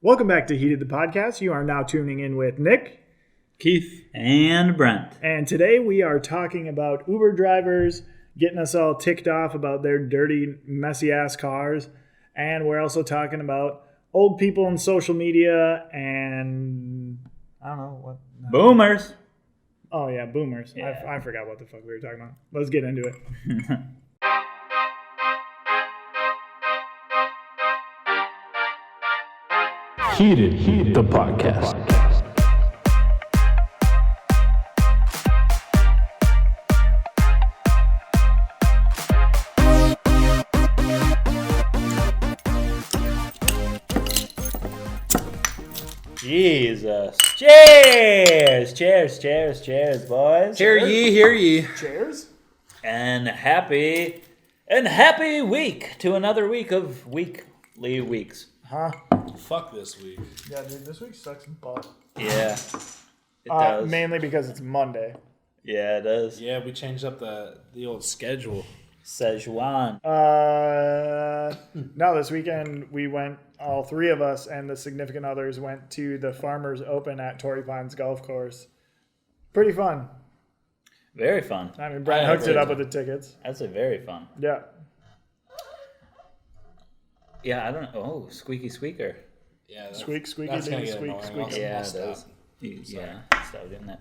Welcome back to Heated the Podcast. You are now tuning in with Nick, Keith, and Brent. and today we are talking about Uber drivers getting us all ticked off about their dirty, messy-ass cars, and we're also talking about old people in social media and I don't know what. Boomers. Oh yeah, boomers. Yeah. I forgot what the fuck we were talking about. Let's get into it. Heated the podcast. Jesus. Cheers! Cheers, boys. Hear ye, hear ye. Cheers. And happy week to another week of weekly weeks. Huh? Fuck this week. Yeah, dude, this week sucks butt. Yeah. It does. Mainly because it's Monday. Yeah, it does. Yeah, we changed up the old schedule. Szechuan. No, this weekend we went, all three of us and the significant others went to the Farmers Open at Torrey Pines Golf Course. Pretty fun. Very fun. I mean, Brian hooked it up with the tickets. That's a very fun. Yeah. Yeah, I don't know. Oh, squeaky squeaker. Yeah, that's, Squeak, squeaky, that's gonna doo, get squeak, annoying. squeak. I'll Yeah, it stop. does. Yeah, stop doing that.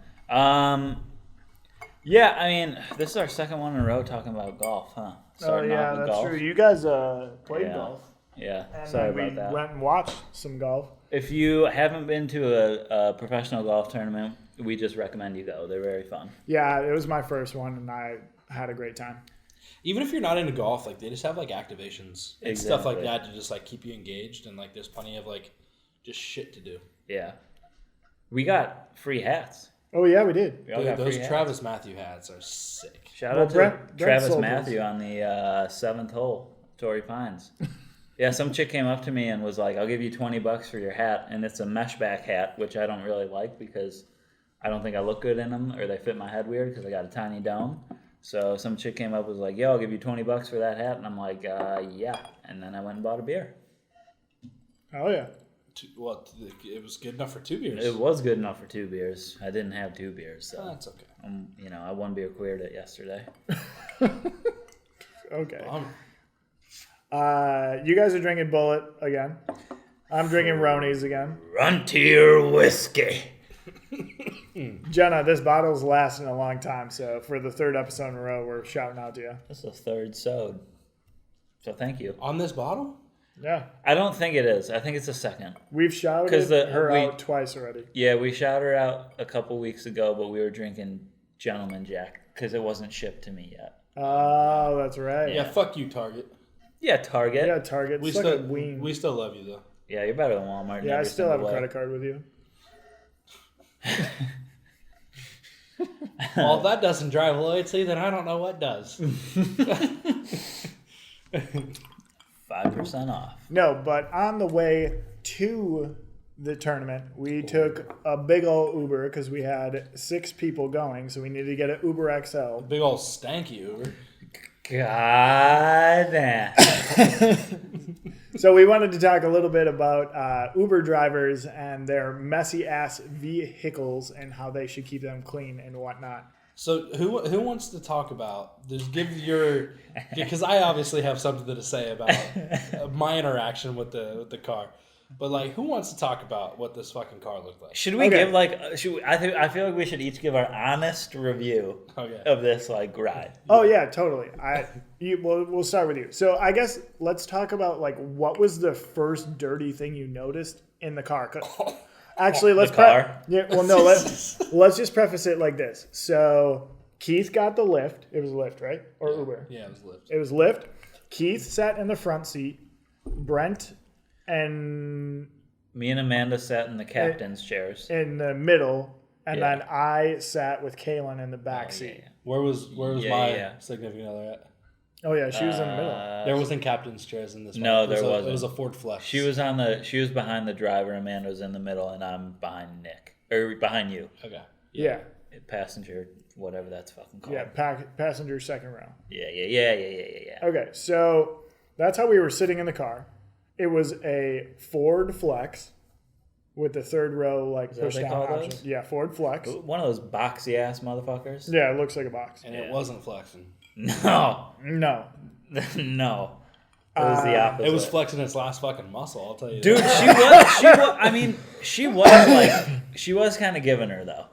Yeah, I mean, this is our second one in a row talking about golf, huh? Oh, Starting yeah, off with that's golf. true. You guys played Yeah. golf. Yeah, And sorry then we about that. went and watched some golf. If you haven't been to a professional golf tournament, we just recommend you go. They're very fun. Yeah, it was my first one, and I had a great time. Even if you're not into golf, like they just have like activations and stuff like Exactly. that to just like keep you engaged, and like there's plenty of like just shit to do. Yeah. We got free hats. Oh, yeah, we did. We all Dude, got those free hats. Travis Matthew hats are sick. Shout Well, out to Brent Travis sold Matthew those. on the seventh hole, Torrey Pines. Yeah, some chick came up to me and was like, I'll give you $20 for your hat. And it's a mesh back hat, which I don't really like because I don't think I look good in them or they fit my head weird because I got a tiny dome. So some chick came up and was like, yo, I'll give you $20 for that hat. And I'm like, yeah. And then I went and bought a beer. Oh, yeah. Well, it was good enough for 2 beers. It was good enough for 2 beers. I didn't have 2 beers, so That's okay. I 1 beer queered it yesterday. Okay. Um, You guys are drinking Bullet again. I'm drinking Ronies again. Frontier whiskey. Jenna, this bottle's lasting a long time, so for the third episode in a row, we're shouting out to you. That's the third sode. So thank you. on this bottle? Yeah. I don't think it is. I think it's a second. We've shouted 'Cause her we- out twice already. Yeah, we shouted her out a couple weeks ago, but we were drinking Gentleman Jack because it wasn't shipped to me yet. Oh, that's right. Yeah, fuck you, Target. Yeah, Target. Yeah, Target. We Suck still a ween. we still love you though. Yeah, you're better than Walmart. in Yeah, I every still have a single way. credit card with you. Well, if that doesn't drive loyalty, then I don't know what does. 5% off. No, but on the way to the tournament, we took a big old Uber because we had 6 people going, so we needed to get an Uber XL. Big old stanky Uber. God damn. So we wanted to talk a little bit about Uber drivers and their messy ass vehicles and how they should keep them clean and whatnot. So who wants to talk about? Just give your, because I obviously have something to say about my interaction with the car. But like, who wants to talk about what this fucking car looked like? Should we Okay. give I feel like we should each give our honest review Okay. of this ride. Oh yeah, totally. We'll start with you. So I guess let's talk about like what was the first dirty thing you noticed in the car. 'Cause- Actually, let's car? yeah. Well, no. Let's just preface it like this. So Keith got the Lyft. It was Lyft, right? Or Uber? Yeah, it was Lyft. It was Lyft. Keith sat in the front seat. Brent and Me and Amanda sat in the captain's chairs. in the middle, and Yeah. then I sat with Kaylin in the back Oh, seat. yeah. Where was Yeah, my yeah. significant other at? Oh yeah, she was in the middle. There wasn't captain's chairs in this one. No, It was there a- wasn't. It was a Ford Flex. She was behind the driver. Amanda was in the middle, and I'm behind Nick or behind you. Okay. Yeah, Passenger, whatever that's fucking called. yeah. Passenger second row. Yeah. Okay, so that's how we were sitting in the car. It was a Ford Flex. with the third row like that what push they down call option. those? Yeah, Ford Flex. One of those boxy ass motherfuckers. Yeah, it looks like a box. And it wasn't flexing. No, No. no. It was the opposite. It was flexing its last fucking muscle, I'll tell you. Dude, that. she was. I mean, she was kind of giving her though.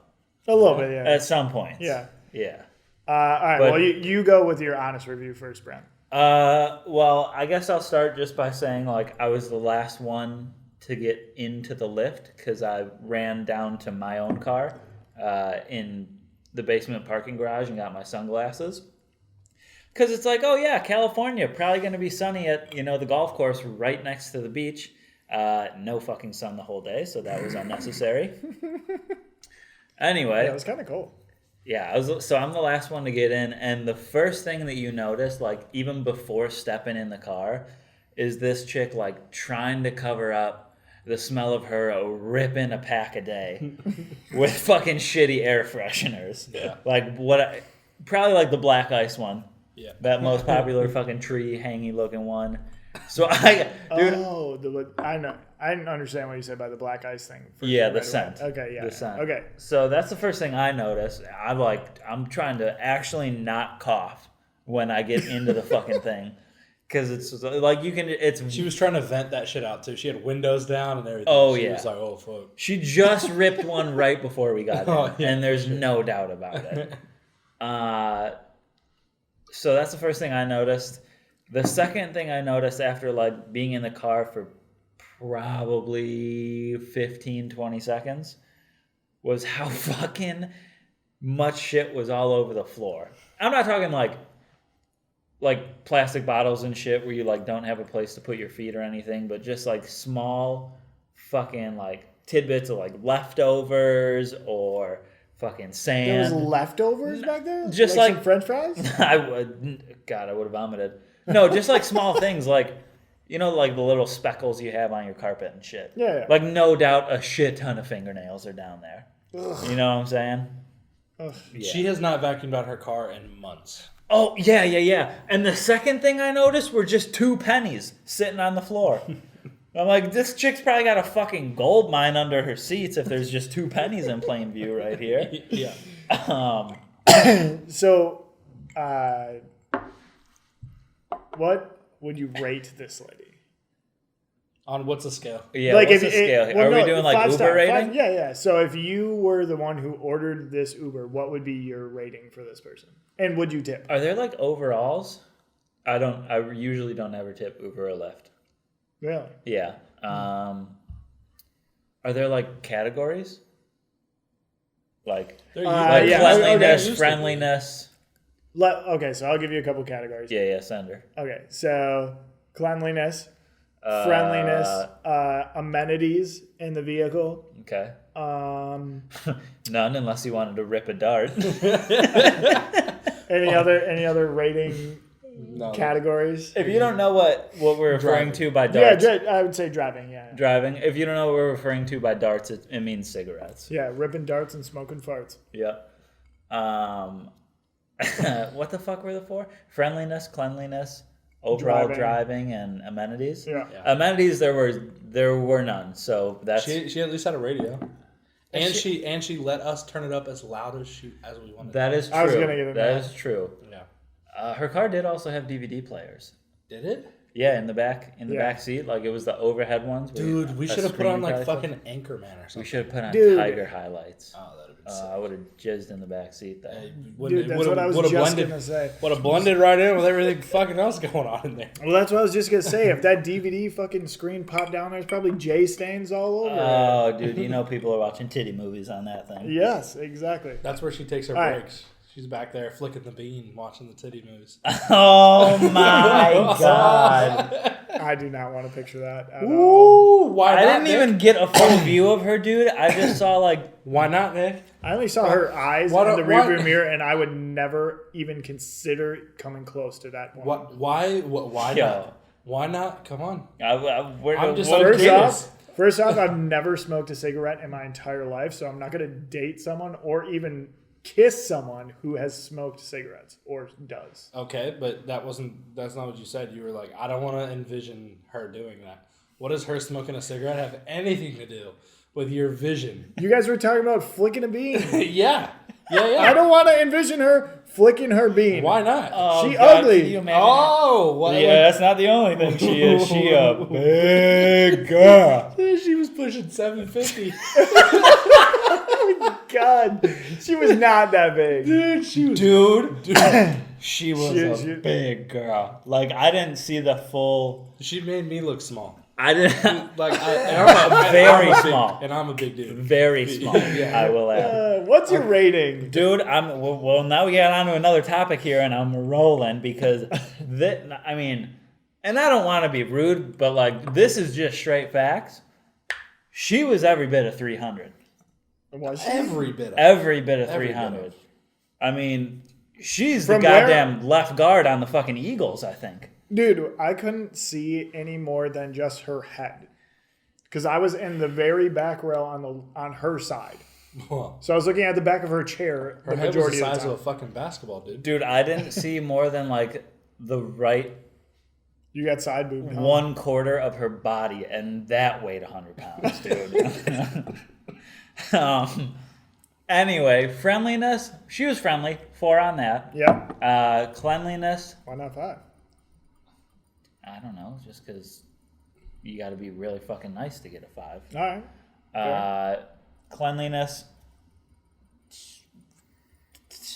A little bit, yeah. At some points. Yeah. Yeah. All right, But- well, you go with your honest review first, Brent. Well, I guess I'll start just by saying like I was the last one to get into the lift because I ran down to my own car in the basement parking garage and got my sunglasses. Because it's like, oh yeah, California, probably going to be sunny at the golf course right next to the beach. No fucking sun the whole day, so that was unnecessary. Anyway, Yeah, it was kind of cold. yeah, I'm the last one to get in, and the first thing that you notice, like even before stepping in the car, is this chick like trying to cover up the smell of her ripping a pack a day with fucking shitty air fresheners. Yeah. Like probably like the black ice one. Yeah. That most popular fucking tree hangy looking one. So Oh, I know. I didn't understand what you said by the black ice thing. Yeah, the right scent. away. Okay, yeah. The scent. Okay. So that's the first thing I noticed. I'm trying to actually not cough when I get into the fucking thing. Because it's like She was trying to vent that shit out too. She had windows down and everything. Oh, she yeah. was like, oh fuck. She just ripped one right before we got in, Oh, yeah, and there's no doubt about it. So that's the first thing I noticed. The second thing I noticed after like being in the car for probably 15, 20 seconds was how fucking much shit was all over the floor. I'm not talking like plastic bottles and shit where you like don't have a place to put your feet or anything, but just like small fucking like tidbits of like leftovers or fucking sand. There was leftovers back there? Just like some French fries? I would have vomited. No, just like small things like like the little speckles you have on your carpet and shit. Yeah. Like no doubt a shit ton of fingernails are down there. Ugh. You know what I'm saying? Ugh. Yeah. She has not vacuumed out her car in months. Oh, yeah. And the second thing I noticed were just 2 pennies sitting on the floor. I'm like, this chick's probably got a fucking gold mine under her seats if there's just 2 pennies in plain view right here. Yeah. So, what would you rate this lady? On what's the scale? Yeah, what's the scale? well, Are we no, doing like 5 Uber star, rating? Yeah. So if you were the one who ordered this Uber, what would be your rating for this person? And would you tip? Are there like overalls? I usually don't ever tip Uber or Lyft. Really? Yeah. Are there like categories? Like yeah. cleanliness, Okay. friendliness. Okay, so I'll give you a couple categories. Yeah, send her. Okay, so cleanliness, friendliness, amenities in the vehicle. Okay. Um, None unless you wanted to rip a dart. any other rating No. categories? If you don't know what we're referring to by darts, I would say driving. Yeah. driving. If you don't know what we're referring to by darts, it means cigarettes. Yeah, ripping darts and smoking farts. Yeah. What the fuck were the 4? Friendliness, cleanliness, overall driving and amenities. Yeah. Amenities there were none. So that's She at least had a radio. And she let us turn it up as loud as we wanted. that is true. I was gonna get into That that. is true. Yeah. Her car did also have DVD players. Did it? Yeah, in the back seat, like it was the overhead ones. where Dude, we a should have put screen on like probably fucking Anchorman or something. We should have put on Dude. Tiger highlights. Oh, that'd have been sick. I would have jizzed in the back seat though. Dude, that's what I was just gonna say. Would have blended right in with everything fucking else going on in there. Well, that's what I was just gonna say. If that DVD fucking screen popped down, there's probably J stains all over it. Oh, dude, people are watching titty movies on that thing. Yes, exactly. That's where she takes her All right. breaks. She's back there flicking the bean, watching the titty movies. Oh my god! I do not want to picture that at all. Ooh, why I not, didn't Nick? even get a full view of her, dude. I just saw like Why not, Nick? I only saw her eyes Why in the don't- why- rearview mirror, and I would never even consider coming close to that one. What? Why? Why Yo. not? Why not? Come on. I'm just what- so First off, I've never smoked a cigarette in my entire life, so I'm not going to date someone or even kiss someone who has smoked cigarettes or does. Okay, but that's not what you said. You were like, I don't want to envision her doing that. What does her smoking a cigarette have anything to do with your vision? You guys were talking about flicking a bean. Yeah. I don't want to envision her flicking her bean. Why not? She ugly. Can you imagine Oh, yeah, that's not the only thing she is. She a big girl. She was pushing 750. God, she was not that big. Dude, she was. Dude, she was She- a big girl. Like, I didn't see the full. She made me look small. I didn't. Like I'm Very a big- small. and I'm a big dude. Very small. I will add. What's your rating? Dude, well. Now we got on to another topic here, and I'm rolling because I mean, and I don't want to be rude, but like this is just straight facts. She was every bit of 300. Was she? Every bit of Every bit of Every bit 300. of. I mean, she's From the where? goddamn left guard on the fucking Eagles, I think. Dude, I couldn't see any more than just her head. Because I was in the very back row on her side. Well, So I was looking at the back of her chair her the head was the majority of size the of time. a fucking basketball, dude. Dude, I didn't see more than like the right You got side boob. Huh? 1/4 of her body, and that weighed 100 pounds, dude. Anyway, friendliness. She was friendly. 4 on that. Yep. Cleanliness. Why not 5? I don't know, just because you got to be really fucking nice to get a 5. All right. Cleanliness.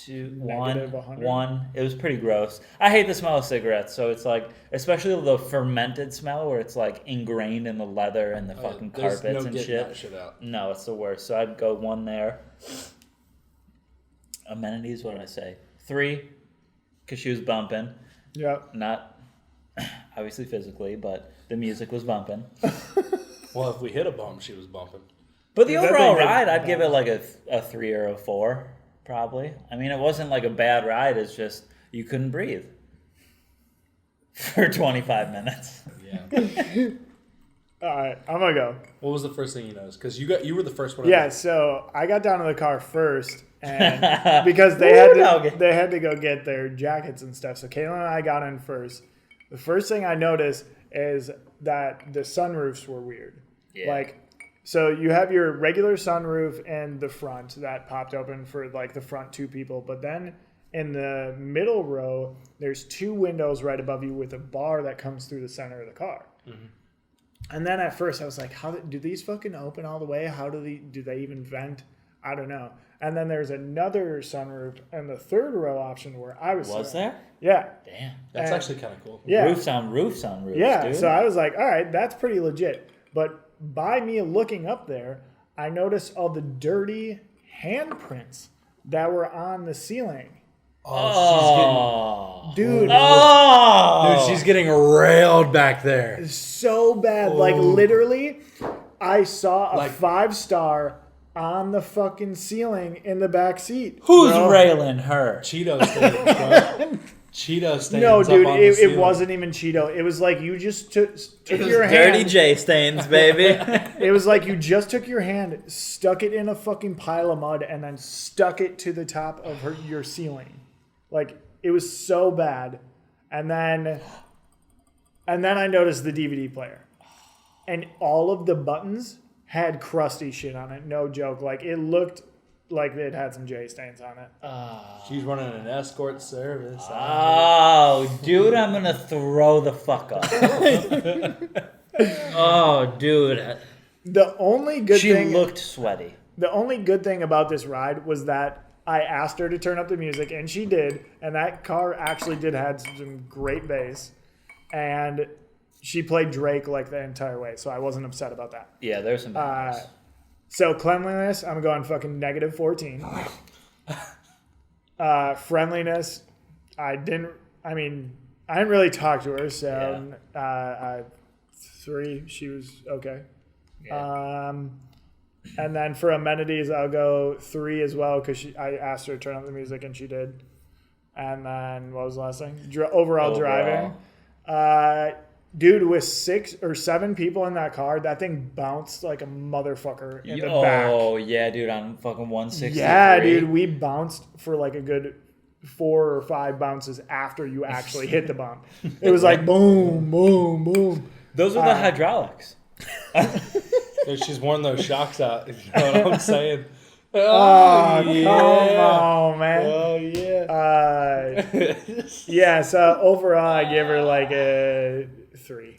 1. Negative 100. 1. It was pretty gross. I hate the smell of cigarettes, so it's like, especially the fermented smell where it's like ingrained in the leather and the fucking There's carpets no and getting shit. that shit out. No, it's the worst. So I'd go 1 there. Amenities, what did I say? 3, because she was bumping. Yep. Not obviously physically, but the music was bumping. Well, if we hit a bump, she was bumping. But the Dude, that overall thing ride, did I'd give it like a 3 or a 4, probably. I mean, it wasn't like a bad ride. It's just you couldn't breathe for 25 minutes. Yeah. All right. I'm going to go. What was the first thing you noticed? Because you were the first one. Yeah, so I got down to the car first, and because they had to go get their jackets and stuff. So Caitlin and I got in first. The first thing I noticed is that the sunroofs were weird. Yeah. Like, so you have your regular sunroof in the front that popped open for like the front 2 people, but then in the middle row, there's 2 windows right above you with a bar that comes through the center of the car. Mm-hmm. And then at first I was like, how do these fucking open all the way? How do they even vent? I don't know. And then there's another sunroof in the 3rd row option where I was. Was there? Yeah. Damn. That's And- actually kind of cool. Yeah. Roofs on roofs on roofs, Yeah. dude. So I was like, all right, that's pretty legit. But by me looking up there, I noticed all the dirty handprints that were on the ceiling. Oh. Dude, Oh. Dude, she's getting railed back there. so bad. Like literally, I saw a Like- 5-star on the fucking ceiling in the back seat. Who's bro. railing her? Cheeto stains, bro. Cheeto stains. No, up dude, on the it ceiling. wasn't even Cheeto. It was like you just took It was your Dirty hand. J stains, baby. It was like you just took your hand, stuck it in a fucking pile of mud, and then stuck it to the top of your ceiling. Like it was so bad. And then I noticed the DVD player, and all of the buttons had crusty shit on it. No joke. Like it looked like it had some J stains on it. She's running an escort service. Oh, dude, I'm gonna throw the fuck up. Oh, dude, The only good she thing. looked sweaty. The only good thing about this ride was that I asked her to turn up the music, and she did. And that car actually did have some great bass. And she played Drake like the entire way, so I wasn't upset about that. Yeah, there's some bad ones. So cleanliness, I'm going fucking negative 14. Friendliness, I didn't really talk to her, so 3, she was okay. Yeah. And then for amenities, I'll go 3 as well because I asked her to turn up the music and she did. And then what was the last thing? Overall driving. Dude, with 6 or 7 people in that car, that thing bounced like a motherfucker in the back. Oh, yeah, dude, on fucking 163. Yeah, dude, we bounced for like a good 4 or 5 bounces after you actually hit the bump. It was like boom, boom, boom. Those are the hydraulics. She's worn those shocks out. You know what I'm saying? Oh, yeah. come on, man. Oh yeah. Yeah, so overall, I give her like a 3.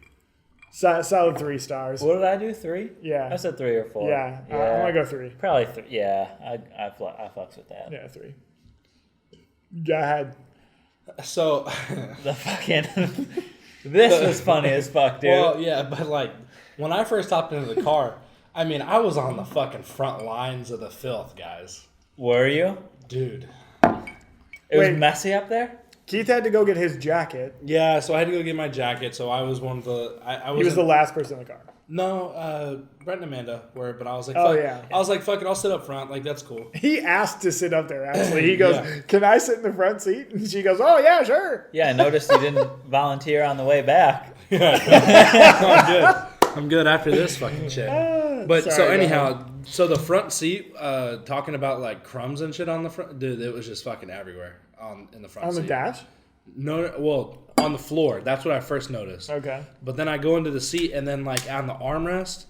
Solid 3 stars. What did I do? 3? Yeah. I said 3 or 4. Yeah, I'm going to go 3. Probably 3. Yeah, I fucks with that. Yeah, 3. Go ahead. So The fucking... This was funny as fuck, dude. well, yeah, but like when I first hopped into the car, I mean, I was on the fucking front lines of the filth, guys. Were you? Dude. It was Wait. messy up there? Keith had to go get his jacket. Yeah, so I had to go get my jacket. So I was one of the. He was the last person in the car. No, Brent and Amanda were, but I was like, Oh, fuck, yeah. I was like, fuck it, I'll sit up front. Like, that's cool. He asked to sit up there, actually. He goes, Yeah. Can I sit in the front seat? And she goes, oh, yeah, sure. Yeah, I noticed you didn't volunteer on the way back. I'm good after this fucking shit. But Sorry, so go anyhow, so the front seat, talking about like crumbs and shit on the front, dude, it was just fucking everywhere in the front On seat. the dash? No, well, on the floor. That's what I first noticed. Okay. But then I go into the seat and then like on the armrest,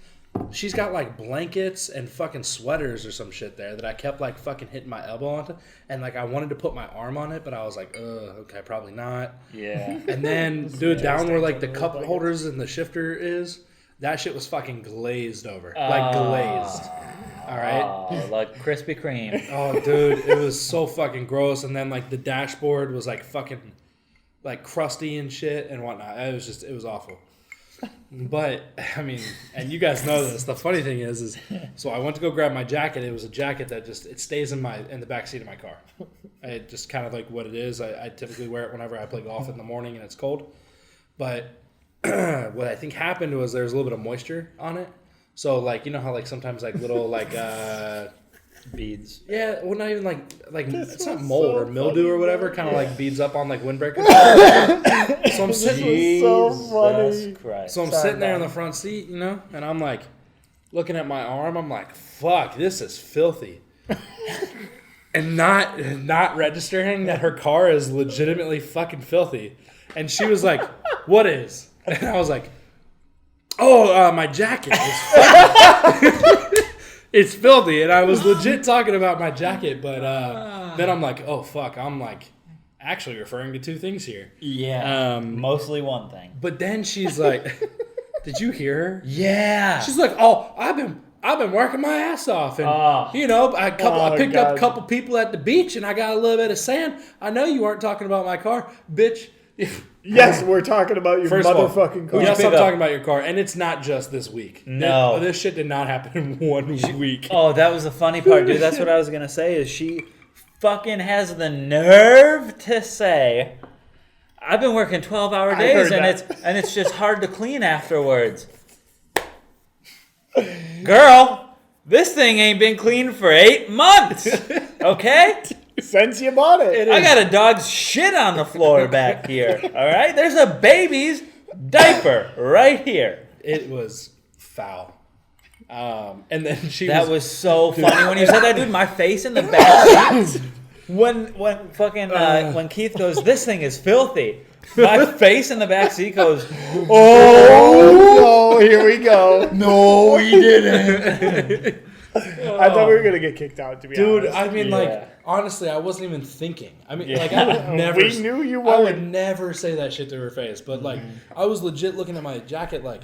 she's got like blankets and fucking sweaters or some shit there that I kept like fucking hitting my elbow onto. And like I wanted to put my arm on it, but I was like, okay, probably not. Yeah. And then, dude, down where like the Little cup blankets. holders and the shifter is, that shit was fucking glazed over. Like glazed. All right. Oh, like Krispy Kreme. Oh, dude, it was so fucking gross. And then like the dashboard was like fucking like crusty and shit and whatnot. It was awful. But I mean, and you guys know this. The funny thing is so I went to go grab my jacket. It was a jacket that just it stays in the back seat of my car. It just kind of like what it is. I typically wear it whenever I play golf in the morning and it's cold. But what I think happened was there was a little bit of moisture on it. So like you know how like sometimes like little like Beads. yeah, well not even like it's not mold so or mildew or whatever, kind of like beads up on like windbreakers. So I'm sitting was so funny. Jesus Christ. So I'm Sorry, sitting there in man. the front seat, you know, and I'm like looking at my arm. I'm like, fuck, this is filthy. And not registering that her car is legitimately fucking filthy. And she was like, what is? And I was like, oh, my jacket is filthy. It's filthy. And I was legit talking about my jacket, but then I'm like, oh, fuck. I'm like actually referring to two things here. Yeah. Mostly one thing. But then she's like, did you hear her? Yeah. She's like, oh, I've been working my ass off, and you know, I picked up a couple people at the beach, and I got a little bit of sand. I know you weren't talking about my car, bitch. Yes, we're talking about your First of all, motherfucking car. yes, pick I'm up? talking about your car, and it's not just this week. No. This shit did not happen in 1 week. Oh, that was the funny part, dude. That's what I was gonna say. Is she fucking has the nerve to say, "I've been working 12-hour days, heard and that. it's just hard to clean afterwards." Girl, this thing ain't been cleaned for 8 months. Okay. Since you bought it. I got a dog's shit on the floor back here. All right, there's a baby's diaper right here. It was foul. And then That was so funny when you said that, dude. My face in the back seat. When Keith goes, this thing is filthy. My face in the back seat goes, Oh, no, here we go. no, he didn't. I thought we were going to get kicked out, to be dude, honest. I mean, Yeah. like, honestly, I wasn't even thinking. I mean, like, I would never. We knew you I weren't. would never say that shit to her face, but like, I was legit looking at my jacket, like,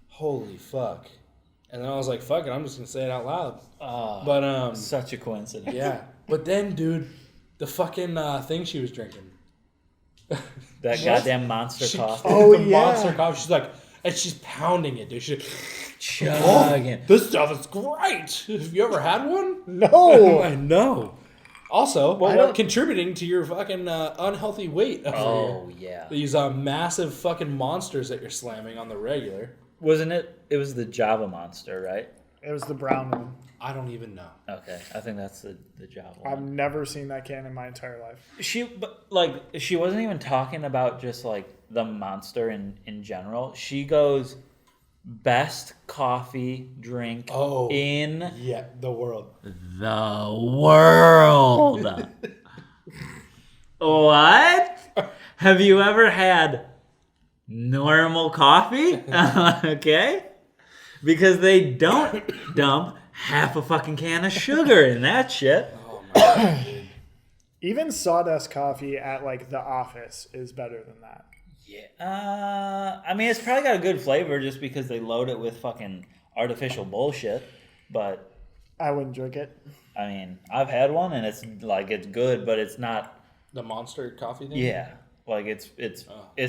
holy fuck. And then I was like, fuck it, I'm just gonna say it out loud. But Such a coincidence. yeah. But then, dude, the fucking thing she was drinking, That goddamn monster coffee. Oh, the yeah. monster coffee. She's like, and she's pounding it, dude. She's Chugging. this stuff is great. Have you ever had one? No. I know. Also, I don't- contributing to your fucking unhealthy weight. Over Oh, here. yeah. These massive fucking monsters that you're slamming on the regular. Wasn't it? It was the Java monster, right? It was the brown one. I don't even know. Okay, I think that's the Java I've one. never seen that can in my entire life. She wasn't even talking about just like the monster in general. She goes, best coffee drink in Yeah, the world. the world. What? Have you ever had normal coffee, okay? Because they don't dump half a fucking can of sugar in that shit. Oh my god, dude. Even sawdust coffee at like the office is better than that. Yeah. I mean, it's probably got a good flavor just because they load it with fucking artificial bullshit. But I wouldn't drink it. I mean, I've had one and it's good, but it's not. The Monster coffee thing? Yeah, like it's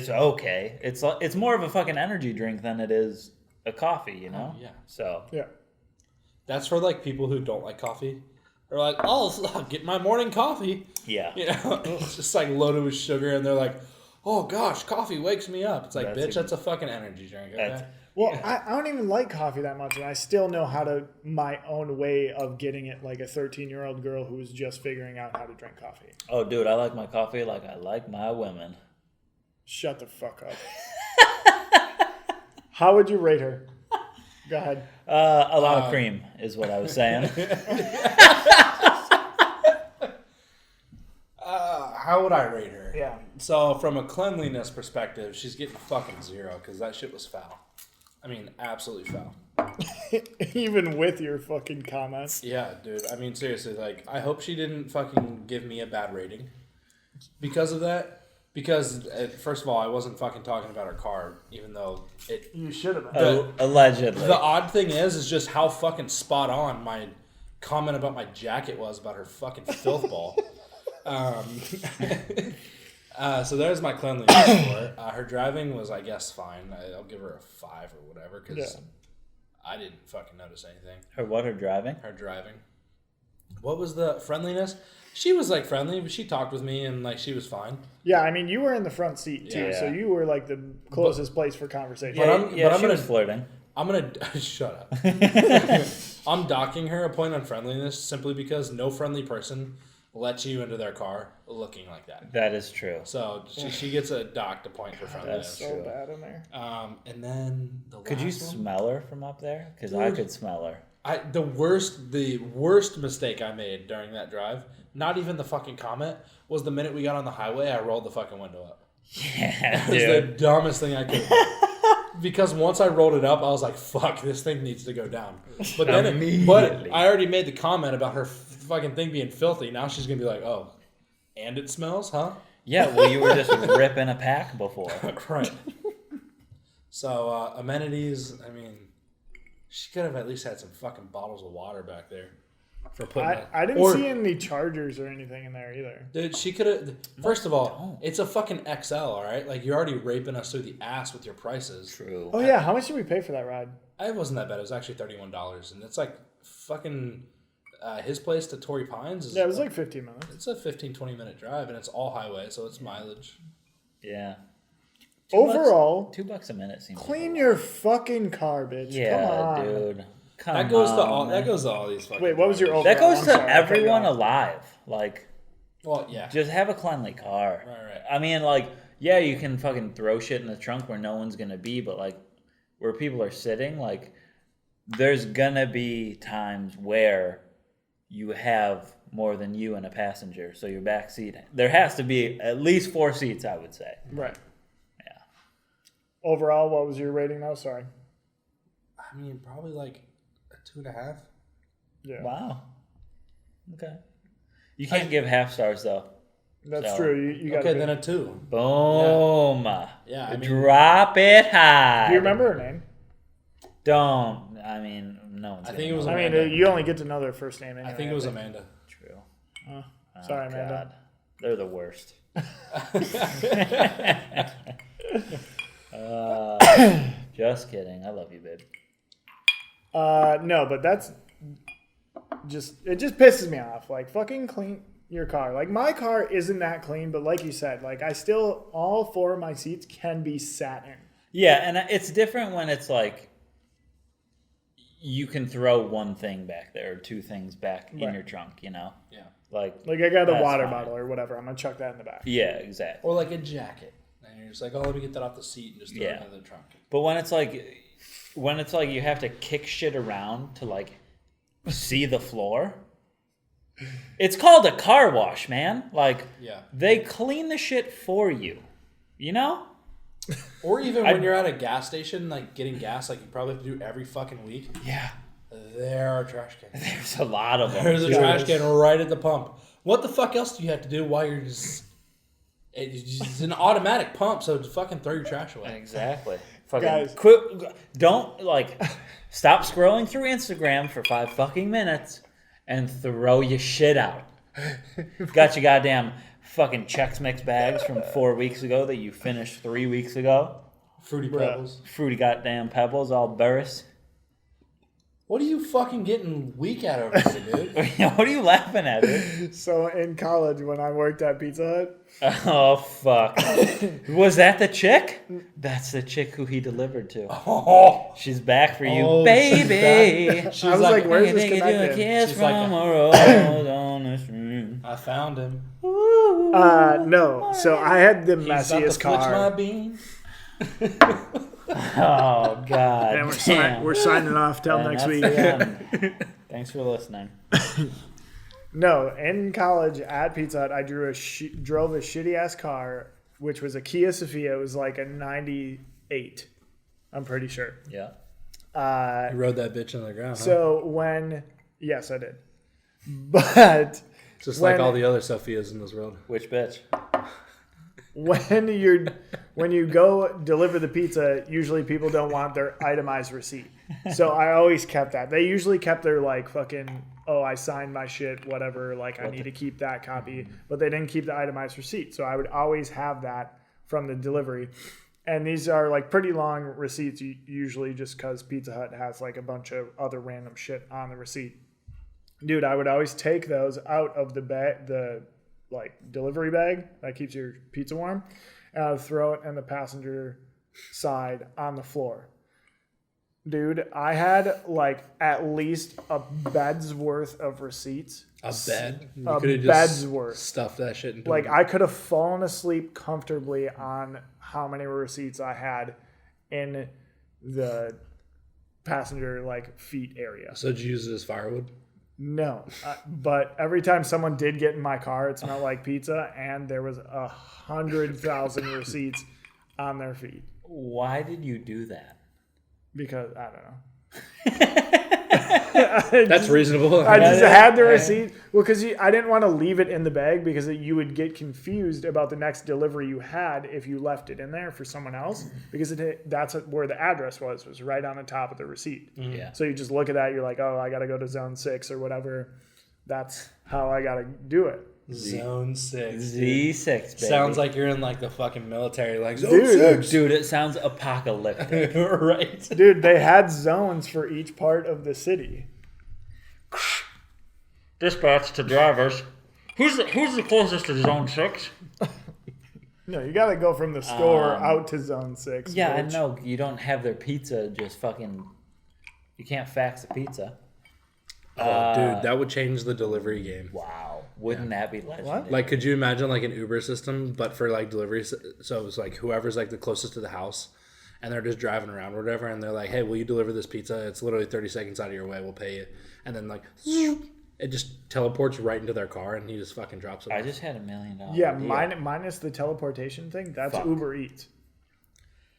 okay. It's more of a fucking energy drink than it is a coffee, you know? Yeah. So Yeah. That's for like people who don't like coffee. They're like, oh, I'll get my morning coffee. yeah, You know, it's just like loaded with sugar, and they're like, oh gosh, coffee wakes me up. It's like, bitch, that's a fucking energy drink. Okay? Well, I don't even like coffee that much, and I still know how to my own way of getting it like a 13-year-old girl who's just figuring out how to drink coffee. Oh, dude, I like my coffee like I like my women. Shut the fuck up. How would you rate her? Go ahead. A lot of cream is what I was saying. How would I rate her? Yeah. So from a cleanliness perspective, she's getting fucking 0 because that shit was foul. I mean, absolutely foul. Even with your fucking comments. Yeah, dude. I mean, seriously, like, I hope she didn't fucking give me a bad rating because of that. Because, first of all, I wasn't fucking talking about her car, even though it... You should have been. Allegedly. The odd thing is just how fucking spot on my comment about my jacket was about her fucking filth ball. So there's my cleanliness score. Her driving was, I guess, fine. I'll give her a 5 or whatever because I didn't fucking notice anything. Her driving? Her driving. What was the friendliness? She was like friendly, but she talked with me and like she was fine. Yeah, I mean, you were in the front seat too, Yeah. so you were like the closest place for conversation. But I'm she gonna was flirting. I'm gonna shut up. I'm docking her a point on friendliness simply because no friendly person lets you into their car looking like that. That is true. So she gets a docked a point for friendliness. That's so bad in there. And then the Could you last one? smell her from up there? Because I could smell her. The worst mistake I made during that drive, not even the fucking comment, was the minute we got on the highway, I rolled the fucking window up. Yeah, It was the dude. dumbest thing I could. Because once I rolled it up, I was like, "Fuck, this thing needs to go down." But then, Immediately. I already made the comment about her fucking thing being filthy. Now she's gonna be like, "Oh, and it smells, huh?" Yeah, well, you were just ripping a pack before. Right. So amenities. I mean, she could have at least had some fucking bottles of water back there for putting. I didn't see any chargers or anything in there either. Dude, she could have. First of all, it's a fucking XL, all right? Like, you're already raping us through the ass with your prices. True. Oh yeah, how much did we pay for that ride? It wasn't that bad. It was actually $31, and it's like fucking his place to Torrey Pines. Is Yeah, it was like 15 minutes. it's a 15-20 minute drive, and it's all highway, so it's mileage. Yeah. Overall, $2 a minute seems clean like your fucking car, bitch. Yeah, Come on. dude. Come That goes on, to all. man. That goes to all these fucking. Wait, what was your drivers. overall? That goes I'm to sorry, I cut you everyone off. alive. Like, Well, yeah. just have a cleanly car. Right. I mean, like, yeah, you can fucking throw shit in the trunk where no one's gonna be, but like, where people are sitting, like, there's gonna be times where you have more than you and a passenger, so your back seat. There has to be at least 4 seats, I would say. Right. Yeah. Overall, what was your rating though? Sorry. I mean, probably like a 2.5. Yeah. Wow. Okay. You can't give half stars though. That's So- true. You got Okay, then a 2. Boom. Yeah, I mean- Drop it high. Do you remember her name? Don't. I mean, no one's I gonna think it was know. I mean, Amanda. you only get to know their first name anyway. I think it was Amanda. True. Oh, sorry, Amanda. God. They're the worst. Just kidding. I love you, babe. No, but that's it just pisses me off. Like, fucking clean your car. Like, my car isn't that clean, but like you said, like, I still, all 4 of my seats can be sat in. Yeah, and it's different when it's like you can throw one thing back there or 2 things back in Right. your trunk, you know? Yeah. Like Like, I got a That's water fine. bottle or whatever. I'm going to chuck that in the back. yeah, exactly. Or like a jacket. And you're just like, oh, let me get that off the seat and just throw Yeah. it in the trunk. But when it's like you have to kick shit around to like see the floor, it's called a car wash, man. Like Yeah. they clean the shit for you, you know? Or even when you're at a gas station, like getting gas, like you probably have to do every fucking week. Yeah. There are trash cans. There's a lot of them. There's a trash can right at the pump. What the fuck else do you have to do while you're just... It's an automatic pump, so just fucking throw your trash away. Exactly. Fucking Guys. don't, stop scrolling through Instagram for 5 fucking minutes and throw your shit out. Got your goddamn fucking Chex Mix bags from 4 weeks ago that you finished 3 weeks ago. Fruity Pebbles. Fruity goddamn Pebbles, all burst. What are you fucking getting weak at over here, dude? What are you laughing at, dude? So in college, when I worked at Pizza Hut, Oh, fuck. Was that the chick? That's the chick who he delivered to. Oh, She's back for you, Oh, baby. she's I was like, where's this Take you to a connected? kiss She's from like a rose on the street. I found him. No. So I had the He's about to messiest switch my car. bean. Oh, God. And damn. we're signing off till And next that's week. the end. Thanks for listening. No, in college at Pizza Hut, I drove a shitty ass car, which was a Kia Sophia. It was like a '98. I'm pretty sure. Yeah. You rode that bitch on the ground, huh? So yes, I did. But Just like all the other Sophias in this world. Which bitch? when you go deliver the pizza, usually people don't want their itemized receipt. So I always kept that. They usually kept their like fucking, oh, I signed my shit, whatever, like I need to keep that copy, but they didn't keep the itemized receipt. So I would always have that from the delivery. And these are like pretty long receipts usually, just because Pizza Hut has like a bunch of other random shit on the receipt. Dude, I would always take those out of the like delivery bag that keeps your pizza warm, and I would throw it in the passenger side on the floor. Dude, I had like at least a bed's worth of receipts. A bed? You A could have bed's just worth. stuffed that shit into Like a- I could have fallen asleep comfortably on how many receipts I had in the passenger like feet area. So did you use it as firewood? No, but every time someone did get in my car, it smelled like pizza, and there was 100,000 receipts on their feet. Why did you do that? Because I don't know. That's reasonable. I just had the receipt. Well, because I didn't want to leave it in the bag because you would get confused about the next delivery you had if you left it in there for someone else. Because that's where the address was right on the top of the receipt. Yeah. So you just look at that, you're like, oh, I got to go to zone 6 or whatever. That's how I got to do it. Zone 6. Z6, baby. Sounds like you're in like the fucking military. Like, Zone Dude. 6. Dude, it sounds apocalyptic. Right. Dude, they had zones for each part of the city. Dispatch to drivers. Who's the closest to zone 6? No, you got to go from the store out to zone 6. Yeah, I bitch. know. You don't have their pizza just fucking... You can't fax the pizza. Oh, dude, that would change the delivery game. Wow. Wouldn't that be legendary? Like, could you imagine like an Uber system, but for like deliveries? So it was like whoever's like the closest to the house, and they're just driving around or whatever, and they're like, "Hey, will you deliver this pizza? It's literally 30 seconds out of your way. We'll pay you." And then like, it just teleports right into their car, and he just fucking drops it. I just had $1 million. Yeah, idea. minus the teleportation thing. That's Fuck. Uber Eats.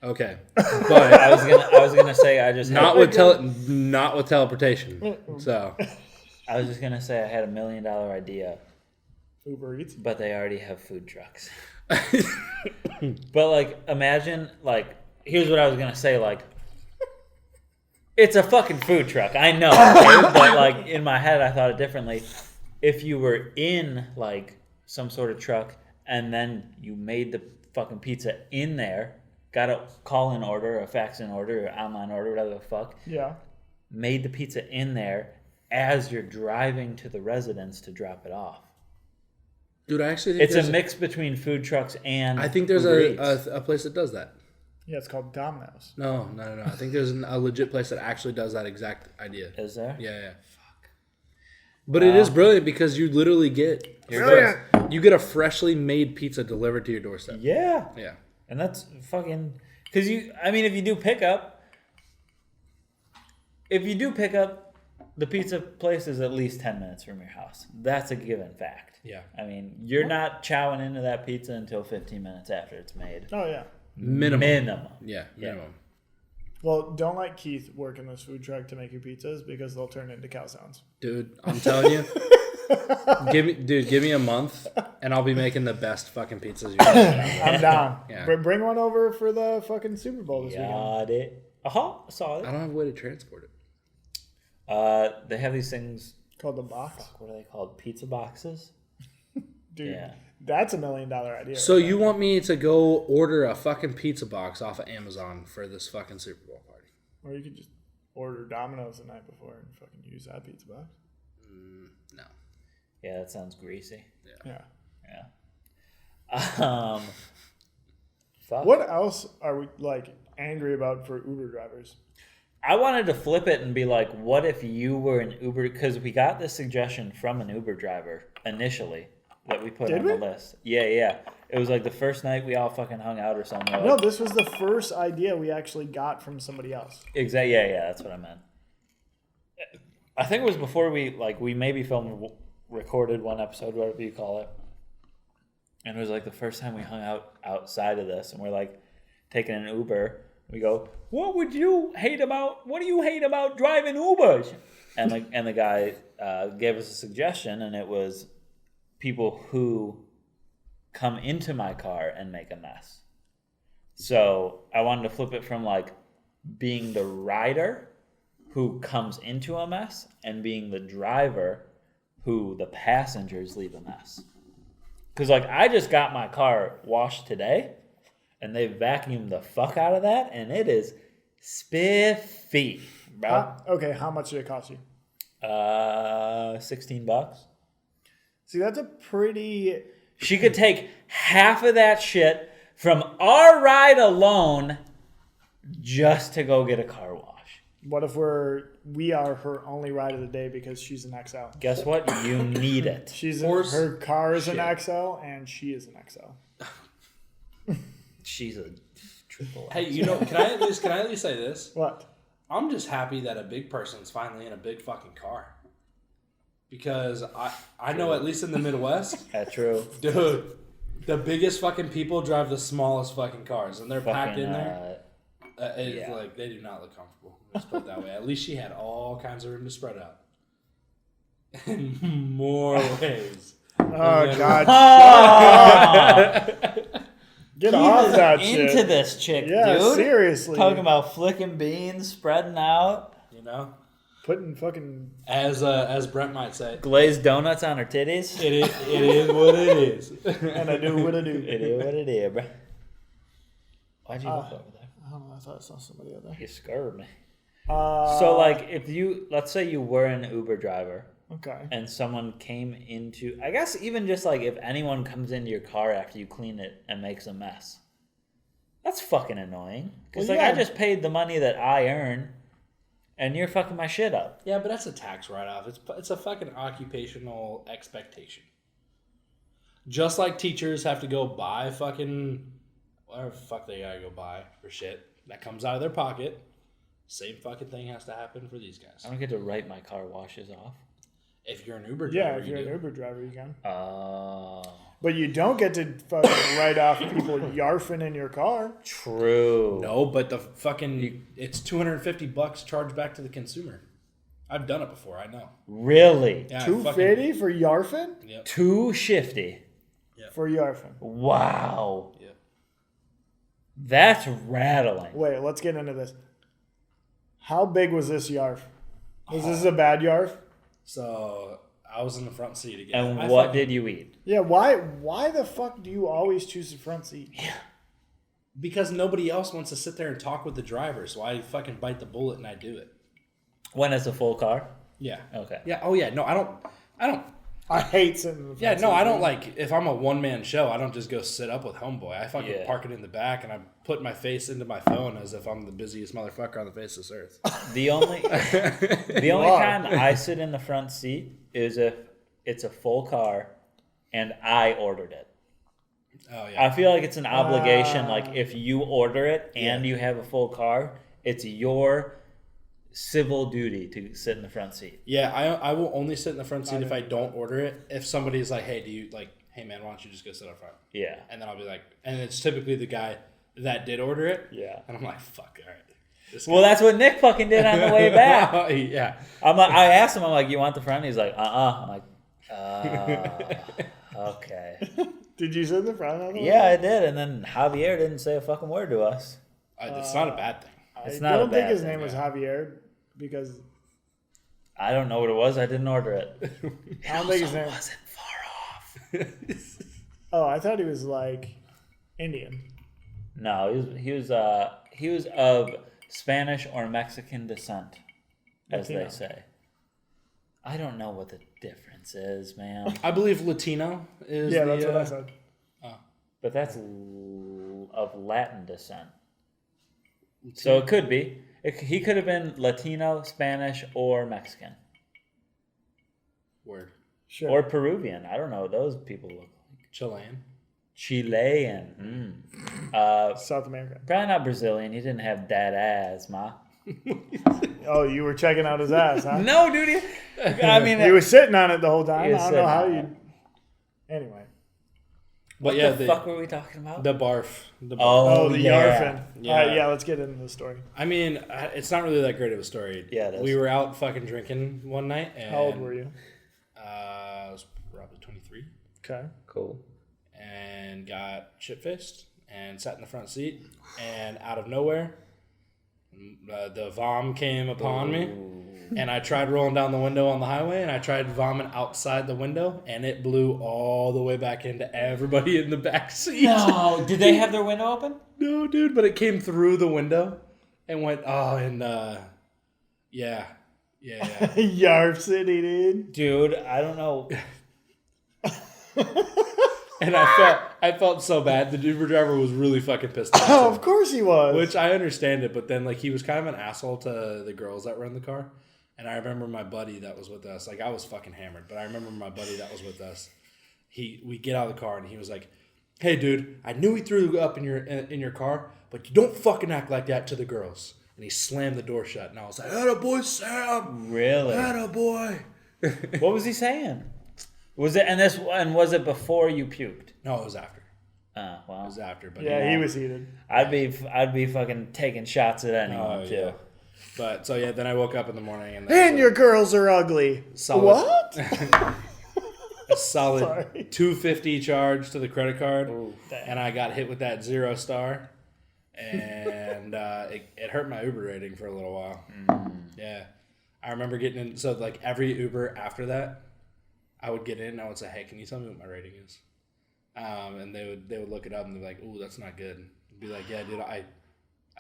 Okay, I but was gonna say I just not had, with teleportation. So I was just gonna say I had $1 million idea, Uber Eats. but they already have food trucks. But like, imagine like, here's what I was gonna say. Like, it's a fucking food truck. I know, okay? But like in my head, I thought it differently. If you were in like some sort of truck and then you made the fucking pizza in there, got a call-in order, a fax-in order, or online order, whatever the fuck, Yeah. made the pizza in there as you're driving to the residence to drop it off. dude, I actually think It's a there's mix between food trucks and I think there's Uber Eats. a place that does that. Yeah, it's called Domino's. No. I think there's a legit place that actually does that exact idea. Is there? Yeah. Fuck. But it is brilliant because you literally get Brilliant. you get a freshly made pizza delivered to your doorstep. Yeah. Yeah. And that's fucking... Because if you do pickup, the pizza place is at least 10 minutes from your house. That's a given fact. Yeah. I mean, you're not chowing into that pizza until 15 minutes after it's made. Oh, yeah. Minimum. Yeah, minimum. Well, don't let Keith work in this food truck to make you pizzas because they'll turn into cow sounds. Dude, I'm telling you. Give me a month and I'll be making the best fucking pizzas you've ever had. I'm down. Yeah. Bring one over for the fucking Super Bowl this weekend. Got it. Saw I it. don't have a way to transport it. They have these things. Called the box. What are they called? Pizza boxes? Dude, Yeah. that's $1 million idea. So you want me to go order a fucking pizza box off of Amazon for this fucking Super Bowl party? Or you could just order Domino's the night before and fucking use that pizza box. No. Yeah, that sounds greasy. Yeah. Yeah. Fuck. What else are we like angry about for Uber drivers? I wanted to flip it and be like, what if you were an Uber? Because we got this suggestion from an Uber driver initially that we put Did on we? the list. Yeah. It was like the first night we all fucking hung out or something. No, this was the first idea we actually got from somebody else. Exactly. Yeah, that's what I meant. I think it was before we maybe recorded one episode, whatever you call it. And it was like the first time we hung out outside of this, and we're like taking an Uber. We go, what do you hate about driving Ubers? And the guy gave us a suggestion, and it was people who come into my car and make a mess. So I wanted to flip it from like being the rider who comes into a mess and being the driver who the passengers leave a mess. Because like I just got my car washed today, and they vacuumed the fuck out of that, and it is spiffy, bro. Okay, how much did it cost you? $16. See, that's a pretty... She could take half of that shit from our ride alone just to go get a car wash. What if we are her only ride of the day because she's an XL? Guess what? You need it. Her car is an XL, and she is an XL. She's a triple. Hey, can I at least say this? What? I'm just happy that a big person's finally in a big fucking car. Because I know, at least in the Midwest, That's true. dude, the biggest fucking people drive the smallest fucking cars, and they're packed in there. It's like they do not look comfortable. Let's put it that way. At least she had all kinds of room to spread out. In more ways. Oh, God. Get He off was that into shit. this chick, Yeah, dude. seriously. Talking about flicking beans, spreading out, Putting fucking... As Brent might say, glazed donuts on her titties. it is what it is. And I do what I do. It is what it is, bro. Why'd you look over there? I don't know. I thought I saw somebody out there. You scared me. So, like, let's say you were an Uber driver, Okay. and someone came into, I guess even just like if anyone comes into your car after you clean it and makes a mess, that's fucking annoying. Because Well, like yeah. I just paid the money that I earn, and you're fucking my shit up. Yeah, but that's a tax write-off. It's a fucking occupational expectation. Just like teachers have to go buy fucking whatever the fuck they gotta go buy for shit that comes out of their pocket. Same fucking thing has to happen for these guys. I don't get to write my car washes off. If you're an Uber driver, Yeah, if you you're do. an Uber driver, you can. Oh, But you don't get to fucking write off people yarfing in your car. true. No, but the fucking it's $250 charged back to the consumer. I've done it before. I know. Really? Yeah, $250 for yarfing? Yep. Too shifty. For yarfing. Wow. Yeah. That's rattling. Wait, let's get into this. How big was this yarf? Was this a bad yarf? So I was in the front seat again. And what did you eat? Yeah, why the fuck do you always choose the front seat? Because nobody else wants to sit there and talk with the driver, so I fucking bite the bullet and I do it. When it's a full car? Yeah. Okay. Yeah. Oh yeah. No, I don't. I hate sitting in the front Yeah. seat. No, I don't like. If I'm a one man show, I don't just go sit up with homeboy. I fucking Yeah. park it in the back and I put my face into my phone as if I'm the busiest motherfucker on the face of this earth. The only time I sit in the front seat is if it's a full car and I ordered it. Oh yeah. I feel like it's an obligation. Like if you order it and you have a full car, it's your civil duty to sit in the front seat. Yeah. I will only sit in the front seat if I don't order it. If somebody's like, hey man, why don't you just go sit up front? Yeah. And then I'll be like, and it's typically the guy, that did order it. Yeah. And I'm like, fuck, all right. Well, that's what Nick fucking did on the way back. Yeah. I asked him, I'm like, you want the front? He's like, I'm like, okay. Did you sit in the front of it? Yeah, I did. And then Javier didn't say a fucking word to us. It's not a bad thing. It's I not a don't think bad his thing, name was Javier because I don't know what it was. I didn't order it. I don't think his name wasn't far off. Oh, I thought he was like Indian. No, he was of Spanish or Mexican descent, as Latino. they say. I don't know what the difference is, man. I believe Latino is Yeah, the, that's what I said. But that's of Latin descent. So it could be. He could have been Latino, Spanish, or Mexican. Word. Sure. Or Peruvian. I don't know what those people look like. Chilean. Chilean. South America. Probably not Brazilian. He didn't have that ass, ma. Oh, you were checking out his ass, huh? No, dude. I mean, He was sitting on it the whole time. He I was don't know sitting how on you. it. Anyway. But what yeah, the fuck were we talking about? the barf. The barf. Oh, the yeah. Yarfin. Yeah. All right, yeah, let's get into the story. I mean, it's not really that great of a story. Yeah, it is. We were out fucking drinking one night. And, How old were you? I was probably 23. Okay. Cool. And got shit-faced and sat in the front seat. And out of nowhere, the vom came upon me. And I tried rolling down the window on the highway, and I tried vomiting outside the window, and it blew all the way back into everybody in the back seat. No, did they have their window open? No, dude, but it came through the window and went, yeah. Yarf City, dude. Dude, I don't know. And I felt so bad. The Uber driver was really fucking pissed off. Oh, of course he was. Which I understand it, but then like he was kind of an asshole to the girls that were in the car. And I remember my buddy that was with us. Like I was fucking hammered, but I remember my buddy that was with us. We get out of the car and he was like, "Hey, dude, I knew he threw up in your car, but you don't fucking act like that to the girls." And he slammed the door shut, and I was like, "Attaboy, Sam! Really? Attaboy!" What was he saying? Was it before you puked? No, it was after. Well, It was after, but yeah, he was heated. I'd be fucking taking shots at anyone too. yeah. But so yeah, then I woke up in the morning and And your girls are ugly. Solid. What? a solid Sorry. $250 charge to the credit card, and I got hit with that 0 star, and it hurt my Uber rating for a little while. Yeah, I remember getting in. So like every Uber after that, I would get in and I would say, "Hey, can you tell me what my rating is?" And they would look it up and they're like, "Ooh, that's not good." I'd be like, "Yeah, dude, I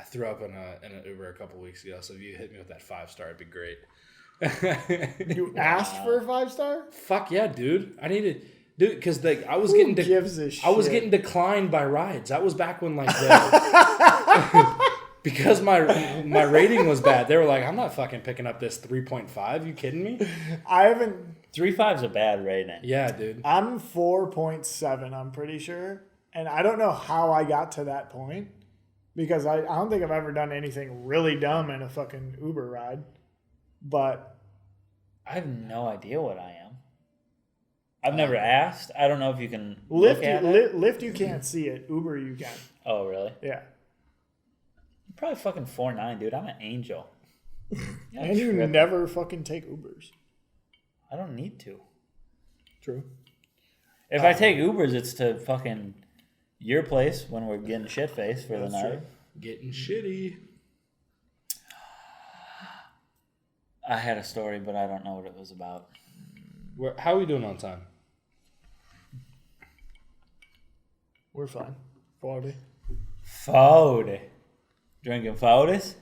threw up in an Uber a couple weeks ago, so if you hit me with that 5-star, it'd be great." You asked for a 5-star? Fuck yeah, dude! I needed, dude, because like I was getting gives a I was shit? getting declined by rides. That was back when like because my rating was bad. They were like, "I'm not fucking picking up this 3.5. You kidding me?" I haven't. 3.5's a bad rating. Yeah, dude. I'm 4.7, I'm pretty sure. And I don't know how I got to that point. Because I don't think I've ever done anything really dumb in a fucking Uber ride. But I have no idea what I am. I've never asked. I don't know if you can Lyft, look at it. Lyft you can't see it. Uber you can. Oh, really? Yeah. I'm probably fucking 4'9", dude. I'm an angel. And you never fucking take Ubers. I don't need to. True. If I take Ubers, it's to fucking your place when we're getting shit-faced for the night. Getting shitty. I had a story, but I don't know what it was about. How are we doing on time? We're fine. 40. Fode. Drinking Fodes?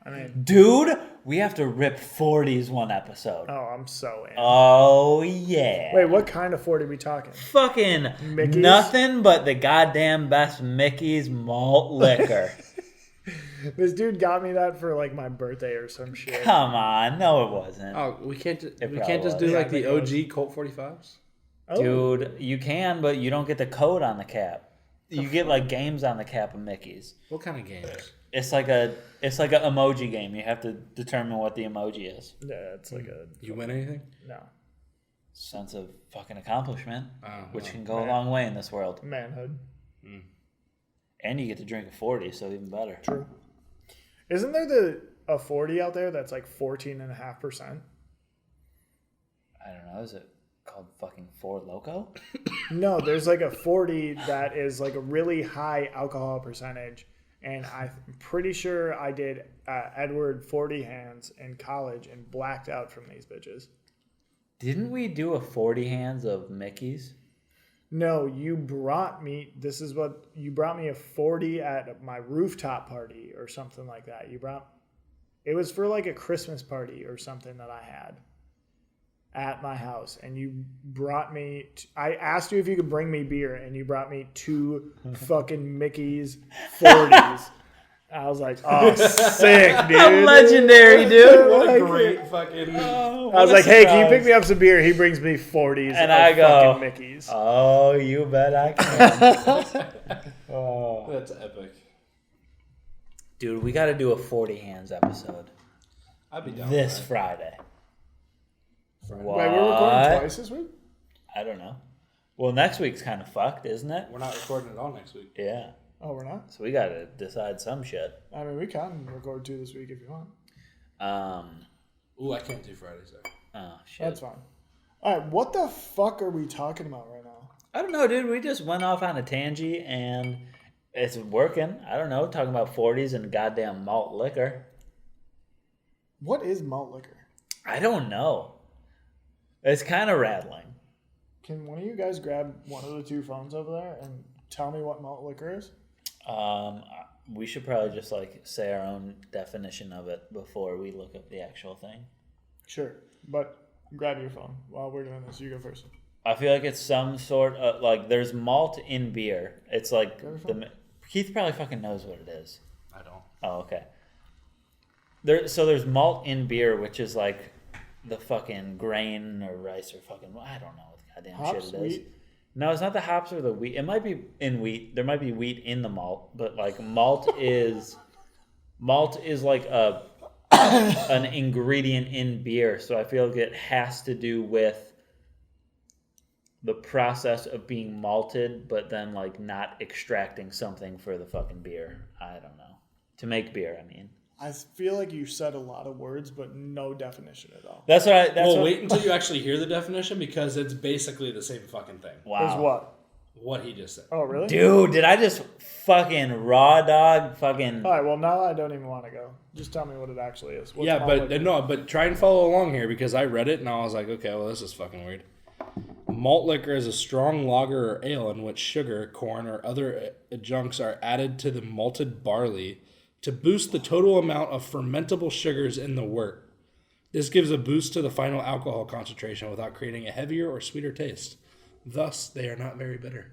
I mean, Dude, we have to rip 40s one episode. oh, I'm so in. Oh, yeah. Wait, what kind of 40 are we talking? Fucking Mickey's? nothing but the goddamn best Mickey's malt liquor. This dude got me that for like my birthday or some shit. Come on. No, it wasn't. Oh, we can't just probably do was. like Yeah, I the think OG Colt 45s. Oh, Dude, you can, but you don't get the code on the cap. You get like games on the cap of Mickey's. What kind of games? It's like a emoji game. You have to determine what the emoji is. yeah, it's like a You win anything? no Sense of fucking accomplishment, which well, can go a long way in this world. manhood. And you get to drink a 40, so even better. True. Isn't there a 40 out there that's like 14.5%? I don't know. Is it called fucking Four Loko? No, there's like a 40 that is like a really high alcohol percentage. And I'm pretty sure I did Edward 40 hands in college and blacked out from these bitches. Didn't we do a 40 hands of Mickey's? No, you brought me a 40 at my rooftop party or something like that. It was for like a Christmas party or something that I had at my house, and you brought me I asked you if you could bring me beer, and you brought me 2 fucking Mickey's 40s. I was like, oh, sick, dude. Legendary, dude. What a great fucking. I was like, hey, can you pick me up some beer? He brings me 40s and of I go, fucking Mickey's. Oh, you bet I can. Oh. That's epic. Dude, we got to do a 40 hands episode I'd be down this with Friday. What? Wait, we're recording twice this week? I don't know. Well, next week's kind of fucked, isn't it? that. We're not recording it all next week. Yeah. Oh, we're not? So we got to decide some shit. I mean, we can record 2 this week if you want. Ooh, I can't do Fridays though. Oh, shit. That's fine. All right, what the fuck are we talking about right now? I don't know, dude. We just went off on a tangent and it's working. I don't know. Talking about 40s and goddamn malt liquor. What is malt liquor? I don't know. It's kind of rattling. Can one of you guys grab one of the 2 phones over there and tell me what malt liquor is? We should probably just like say our own definition of it before we look up the actual thing. Sure, but grab your phone while we're doing this. You go first. I feel like it's some sort of like there's malt in beer. It's like Keith probably fucking knows what it is. I don't. Oh, okay. There's malt in beer, which is like the fucking grain or rice or fucking I don't know what the goddamn Hops, shit it is. wheat? No, it's not the hops or the wheat. It might be in wheat. There might be wheat in the malt, but like malt is like an ingredient in beer. So I feel like it has to do with the process of being malted, but then like not extracting something for the fucking beer. I don't know. To make beer, I mean. I feel like you said a lot of words, but no definition at all. That's what Wait until you actually hear the definition because it's basically the same fucking thing. Wow. Is what? What he just said. Oh, really? Dude, did I just fucking raw dog fucking... All right, well, now I don't even want to go. Just tell me what it actually is. What's Yeah, malt but liquor? no, but try and follow along here because I read it and I was like, okay, well, this is fucking weird. Malt liquor is a strong lager or ale in which sugar, corn, or other adjuncts are added to the malted barley to boost the total amount of fermentable sugars in the wort. This gives a boost to the final alcohol concentration without creating a heavier or sweeter taste. Thus, they are not very bitter.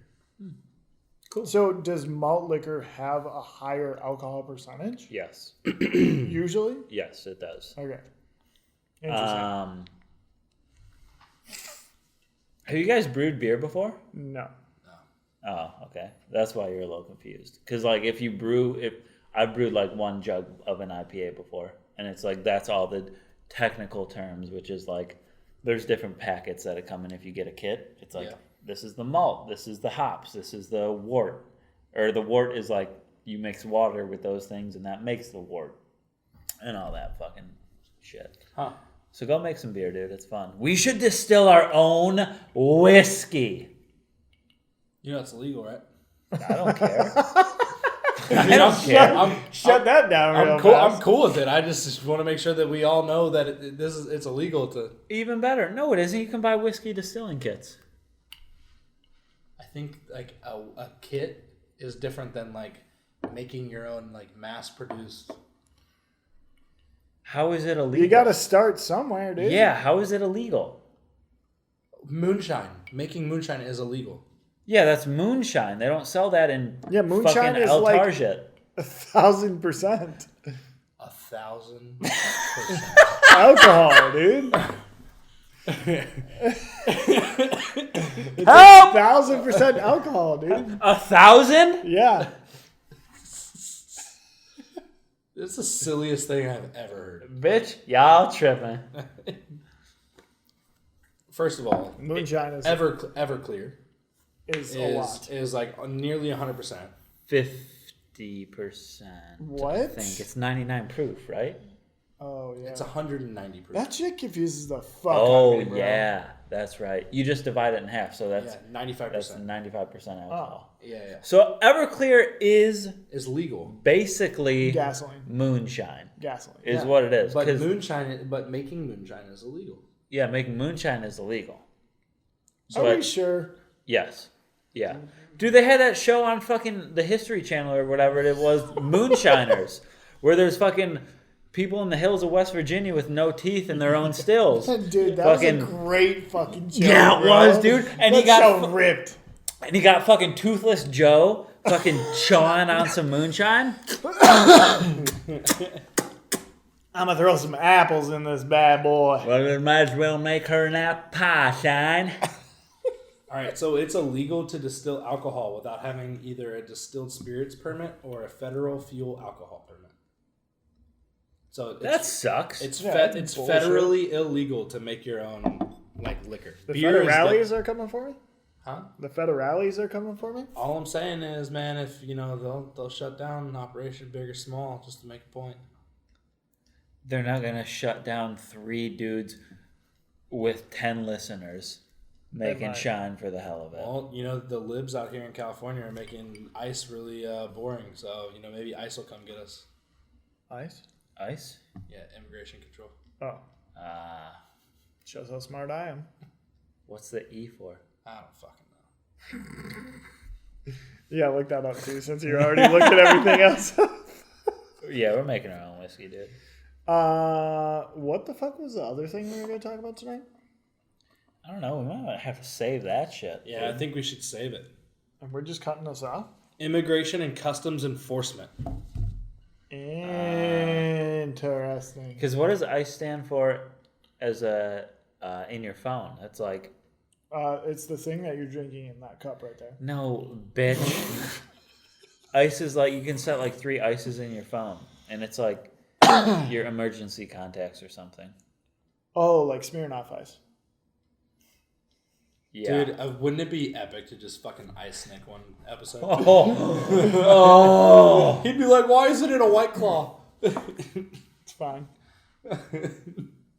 Cool. So does malt liquor have a higher alcohol percentage? Yes. Usually? Yes, it does. Okay. Interesting. Have you guys brewed beer before? No. Oh, okay. That's why you're a little confused. Because, like, if I've brewed, like, 1 jug of an IPA before, and it's, like, that's all the technical terms, which is, like, there's different packets that come in if you get a kit. It's, like, This is the malt, this is the hops, this is the wort. Or the wort is, like, you mix water with those things, and that makes the wort. And all that fucking shit. Huh. So go make some beer, dude. It's fun. We should distill our own whiskey. You know it's illegal, right? I don't care. I don't care. Shut that down. I'm real cool. fast. I'm cool with it. I just want to make sure that we all know that it's illegal to. Even better. No, it isn't. You can buy whiskey distilling kits. I think like a kit is different than like making your own like mass produced. How is it illegal? You got to start somewhere, dude. Yeah, how is it illegal? Moonshine. Making moonshine is illegal. Yeah, that's moonshine. They don't sell that in moonshine fucking is El like- Target. 1,000% 1,000%. alcohol, dude. Help! 1,000% alcohol, dude. 1,000? Yeah. It's the silliest thing I've ever heard. Bitch, y'all tripping. First of all, Moonshine is Everclear a lot. is like nearly 100%. 50%. I What? think it's 99 proof, right? Oh yeah. It's 190 proof. That shit confuses the fuck out Oh of me, bro. yeah, that's right. You just divide it in half, so that's Yeah, 95%. that's 95% alcohol. Yeah. So Everclear is It's legal. basically Gasoline. moonshine. Gasoline. Is what it is. But 'Cause- making moonshine is illegal. yeah, making moonshine is illegal. Are But- we sure? Yes. Yeah. Dude, they had that show on fucking the History Channel or whatever it was, Moonshiners, where there's fucking people in the hills of West Virginia with no teeth in their own stills. Dude, that Fucking- was a great fucking show. Yeah, it bro. was, dude. And he That got show ripped. And he got fucking Toothless Joe fucking chawing on some moonshine. I'm gonna throw some apples in this bad boy. Well, we might as well make her an apple pie shine. All right, so it's illegal to distill alcohol without having either a distilled spirits permit or a federal fuel alcohol permit. So That sucks. it's that's bullshit. federally illegal to make your own like liquor. The Beer is federales are coming for me? Huh? The federales are coming for me? All I'm saying is, man, if they'll shut down Operation Big or Small just to make a point. They're not going to shut down 3 dudes with 10 listeners making might. shine for the hell of it. Well, the libs out here in California are making ice really boring. So maybe ice will come get us. Ice? Ice? Yeah, immigration control. Oh, Uh, shows how smart I am. what's the E for? I don't fucking know. Yeah, look that up too, since you're already looking at everything else. Yeah, we're making our own whiskey, dude. What the fuck was the other thing we were going to talk about tonight? I don't know. We might have to save that shit. Yeah, I think we should save it. And we're just cutting this off? Immigration and Customs Enforcement. Interesting. Because what does ICE stand for as a in your phone? That's like, It's the thing that you're drinking in that cup right there. no, bitch. ICE is like, you can set like 3 ices in your phone. And it's like your emergency contacts or something. Oh, like Smirnoff Ice. Yeah. Dude, wouldn't it be epic to just fucking ice Nick one episode? Oh. He'd be like, why is it in a White Claw? It's fine.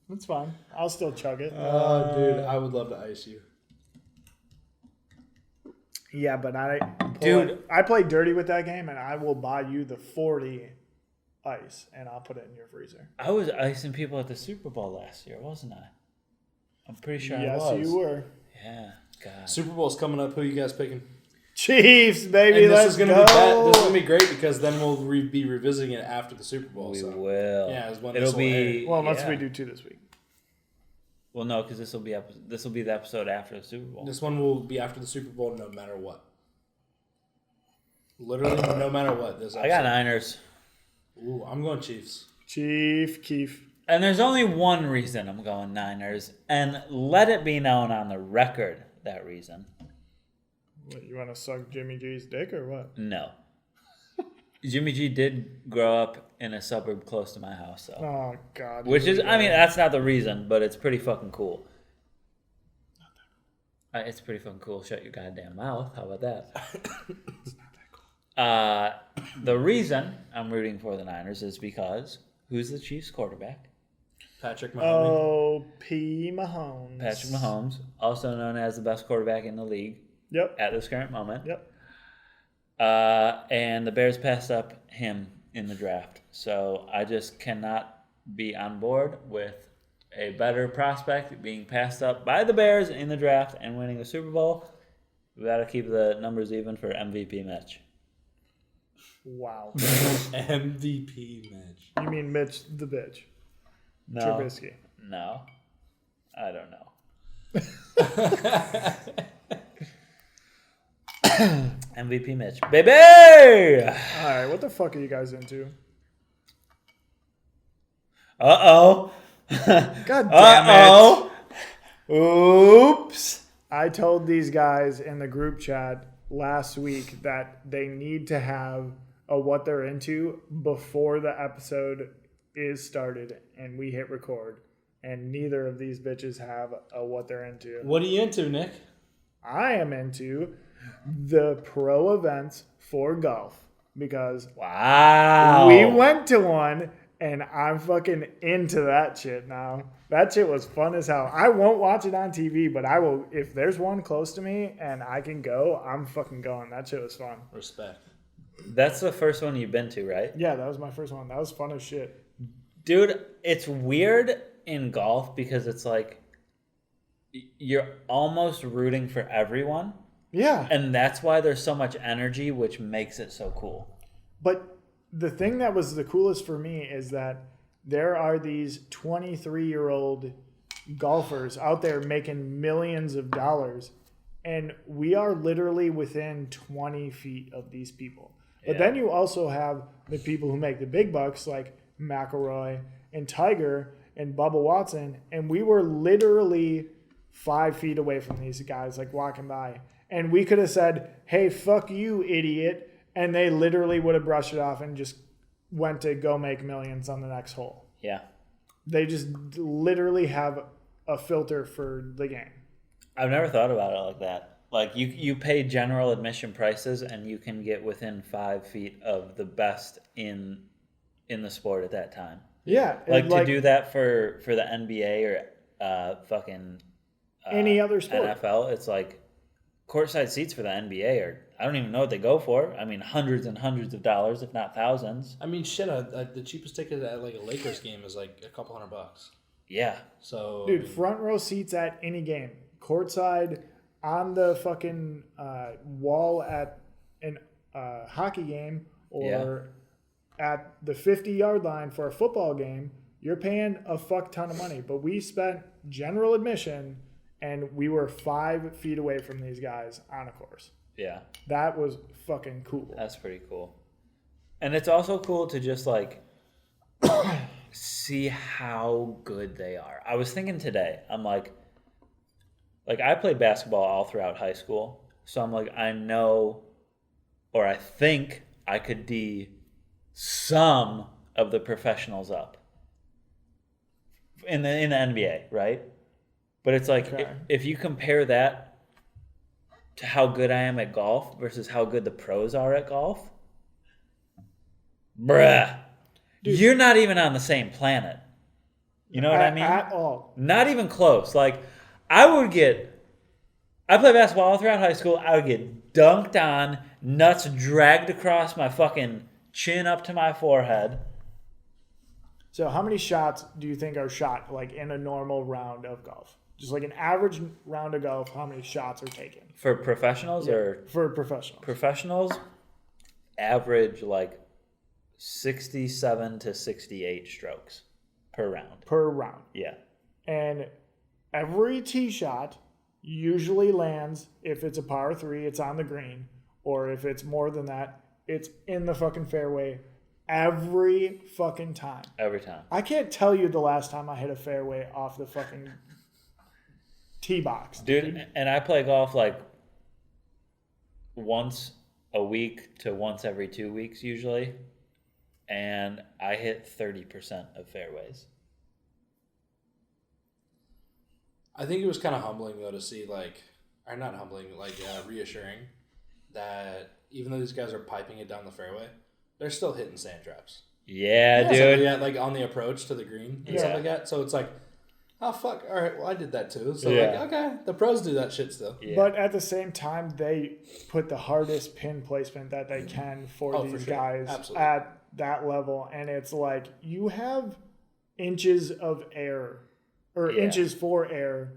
It's fine. I'll still chug it. Oh, dude, I would love to ice you. Yeah, but I play dirty with that game, and I will buy you the 40 ice, and I'll put it in your freezer. I was icing people at the Super Bowl last year, wasn't I? I'm pretty sure I Yes, was. you were. Yeah, God. Super Bowl's coming up. Who you guys picking? Chiefs, baby, And let's this is gonna go. be bad. This is gonna be great because then we'll be revisiting it after the Super Bowl. We so. will. Yeah, it's when It'll this will be. Well, unless yeah. we do 2 this week. Well, no, because this will be the episode after the Super Bowl. This one will be after the Super Bowl, no matter what. Literally, no matter what. This I got episode. Niners, Ooh, I'm going Chiefs. Chief Keef. and there's only one reason I'm going Niners, and let it be known on the record that reason. What, you want to suck Jimmy G's dick or what? No. Jimmy G did grow up in a suburb close to my house, so. Oh, God. Which is, I mean, that's not the reason, but it's pretty fucking cool. It's pretty fucking cool. Shut your goddamn mouth. How about that? The reason I'm rooting for the Niners is because who's the Chiefs quarterback? Patrick Mahomes. Oh, P. Mahomes. Patrick Mahomes, also known as the best quarterback in the league Yep. at this current moment. Yep. And the Bears passed up him in the draft. So I just cannot be on board with a better prospect being passed up by the Bears in the draft and winning a Super Bowl. We got to keep the numbers even for MVP Mitch. Wow. MVP match. You mean Mitch the bitch? No. Trubisky. No. I don't know. MVP Mitch. Baby! All right, what the fuck are you guys into? Uh-oh. God damn it. Uh-oh. Oops. I told these guys in the group chat last week that they need to have a what they're into before the episode is started and we hit record. And neither of these bitches have a what they're into. What are you into, Nick? I am into the pro events for golf. because Wow. we went to one and I'm fucking into that shit now. That shit was fun as hell. I won't watch it on TV, but I will. If there's one close to me and I can go, I'm fucking going. That shit was fun. Respect. That's the first one you've been to, right? Yeah, that was my first one. That was fun as shit. Dude, it's weird in golf because it's like you're almost rooting for everyone. Yeah. And that's why there's so much energy, which makes it so cool. But the thing that was the coolest for me is that there are these 23-year-old golfers out there making millions of dollars, and we are literally within 20 feet of these people. But then you also have the people who make the big bucks like McIlroy and Tiger and Bubba Watson, and we were literally 5 feet away from these guys, like walking by. And we could have said, hey, fuck you, idiot. And they literally would have brushed it off and just went to go make millions on the next hole. Yeah. They just literally have a filter for the game. I've never thought about it like that. Like you pay general admission prices and you can get within 5 feet of the best in the sport at that time. Yeah. Like to do that for the NBA or any other sport. NFL, it's like courtside seats for the NBA are, I don't even know what they go for. I mean, hundreds and hundreds of dollars, if not thousands. I mean, shit. The cheapest ticket at like a Lakers game is like a couple $100. Yeah. So, Dude, front row seats at any game. Courtside on the fucking wall at a hockey game or at the 50-yard line for a football game, you're paying a fuck ton of money. But we spent general admission and we were 5 feet away from these guys on a course. Yeah. That was fucking cool. That's pretty cool. And it's also cool to just like see how good they are. I was thinking today, I'm like I played basketball all throughout high school. So I'm like, I know, or I think I could D some of the professionals up in the NBA, right? But it's like, if you compare that to how good I am at golf versus how good the pros are at golf, bruh, dude, you're not even on the same planet. You know what I mean? At all. Not even close. Like, I played basketball all throughout high school. I would get dunked on, nuts dragged across my fucking chin up to my forehead. So how many shots do you think are shot like in a normal round of golf? Just like an average round of golf, how many shots are taken? For professionals or? For professionals. Professionals average like 67 to 68 strokes per round. Per round. Yeah. And every tee shot usually lands, if it's a par 3, it's on the green. Or if it's more than that, it's in the fucking fairway every fucking time. Every time. I can't tell you the last time I hit a fairway off the fucking tee box. Dude, and I play golf like once a week to once every 2 weeks usually. And I hit 30% of fairways. I think it was kind of humbling though to see reassuring that even though these guys are piping it down the fairway, they're still hitting sand traps. Yeah, dude. So, yeah, like on the approach to the green and stuff like that. So it's like, oh fuck, all right, well I did that too. So like, okay, the pros do that shit still. Yeah. But at the same time, they put the hardest pin placement that they can for these guys at that level, and it's like you have inches of air or inches for air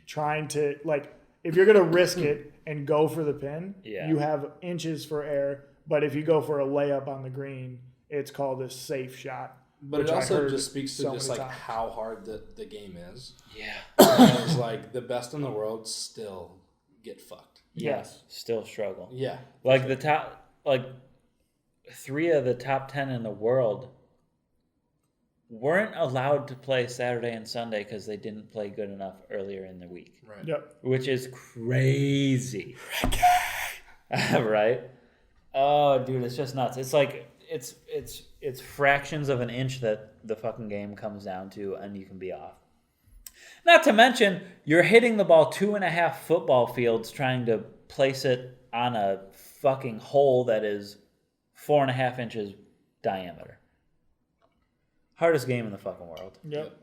trying to, like, if you're gonna risk it and go for the pin, you have inches for air. But if you go for a layup on the green, it's called a safe shot. But it also just speaks to just like how hard the game is. Yeah. Because like the best in the world still get fucked. Yes. Still struggle. Yeah. Like the top, like 3 of the top 10 in the world weren't allowed to play Saturday and Sunday because they didn't play good enough earlier in the week. Right. Yep. Which is crazy. Right? Oh, dude, it's just nuts. It's like it's fractions of an inch that the fucking game comes down to, and you can be off. Not to mention, you're hitting the ball 2.5 football fields trying to place it on a fucking hole that is 4.5 inches diameter. Hardest game in the fucking world. Yep.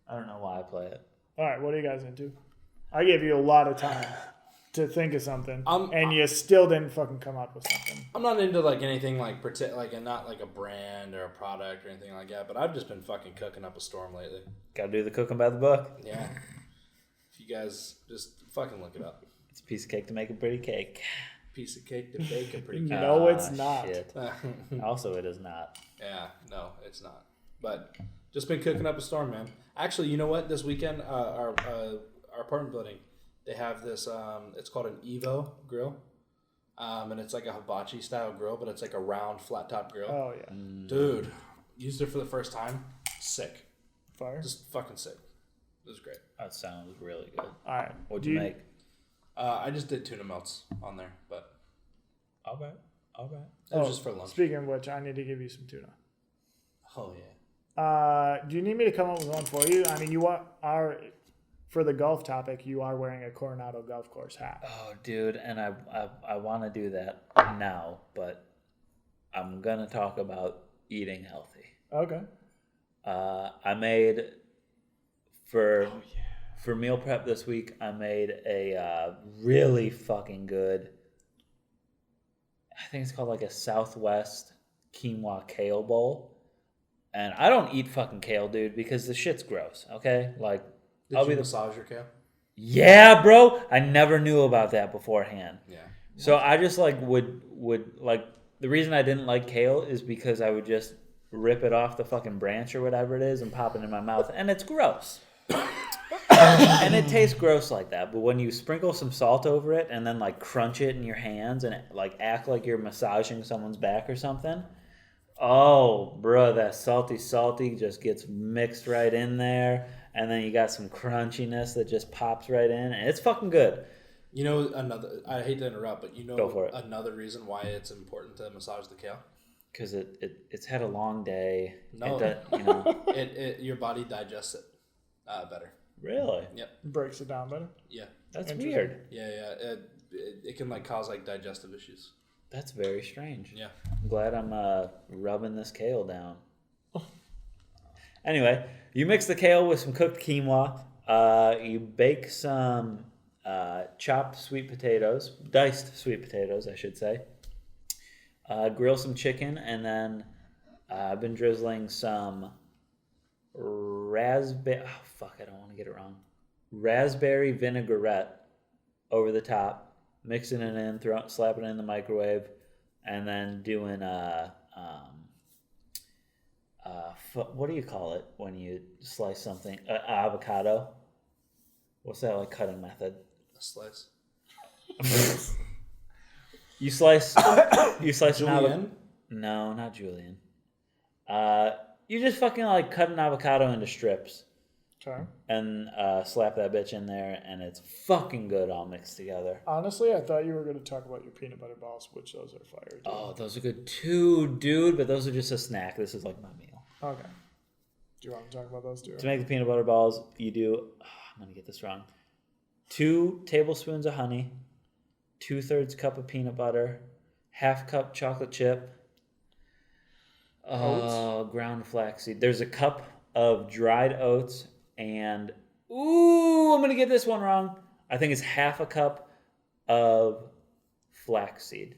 I don't know why I play it. All right, what are you guys into? I gave you a lot of time to think of something, and you still didn't fucking come up with something. I'm not into like anything like not like a brand or a product or anything like that. But I've just been fucking cooking up a storm lately. Gotta do the cooking by the book. Yeah. If you guys just fucking look it up. It's a piece of cake to make a pretty cake. Piece of cake to bake a pretty cake. No, it's not. Shit. Also, it is not. Yeah, no, it's not. But just been cooking up a storm, man. Actually, you know what? This weekend, our apartment building, they have this. It's called an Evo grill, and it's like a hibachi style grill, but it's like a round, flat top grill. Oh yeah, Dude, used it for the first time. Sick, fire. just fucking sick. It was great. That sounds really good. All right, What'd you make? I just did tuna melts on there, but All right. it was just for lunch. Speaking of which, I need to give you some tuna. Oh yeah. Do you need me to come up with one for you? I mean, are for the golf topic. You are wearing a Coronado golf course hat. Oh, dude, and I want to do that now, but I'm gonna talk about eating healthy. Okay. I made for meal prep this week. I made a really fucking good. I think it's called like a Southwest quinoa kale bowl. And I don't eat fucking kale, dude, because the shit's gross. Okay, like Did you massage your kale? Yeah, bro. I never knew about that beforehand. Yeah. So I just like would like the reason I didn't like kale is because I would just rip it off the fucking branch or whatever it is and pop it in my mouth, and it's gross. And it tastes gross like that, but when you sprinkle some salt over it and then like crunch it in your hands and like act like you're massaging someone's back or something, oh, bro, that salty just gets mixed right in there, and then you got some crunchiness that just pops right in, and it's fucking good. You know, I hate to interrupt, but Go for it. another reason why it's important to massage the kale? Because it's had a long day. No. Your body digests it better. Really? Yep. Breaks it down better. Yeah. That's weird. Yeah. It can like cause like digestive issues. That's very strange. Yeah. I'm glad I'm rubbing this kale down. Anyway, you mix the kale with some cooked quinoa. You bake some chopped sweet potatoes, diced sweet potatoes, I should say. Grill some chicken, and then I've been drizzling some raspberry. Oh fuck! I don't want to get it wrong. Raspberry vinaigrette over the top, mixing it in, slapping it in the microwave, and then doing what do you call it when you slice something? Avocado. What's that like cutting method? A slice. You slice an avocado. Julienne? No, not julienne. You just fucking like cut an avocado into strips. Okay. And slap that bitch in there, and it's fucking good all mixed together. Honestly, I thought you were going to talk about your peanut butter balls, which those are fire. Dude. Oh, those are good too, dude, but those are just a snack. This is like my meal. Okay. Do you want to talk about those two? To make the peanut butter balls, you do, I'm going to get this wrong, 2 tablespoons of honey, 2/3 cup of peanut butter, 1/2 cup chocolate chip, ground flaxseed. There's a cup of dried oats, and I'm going to get this one wrong. I think it's 1/2 cup of flaxseed.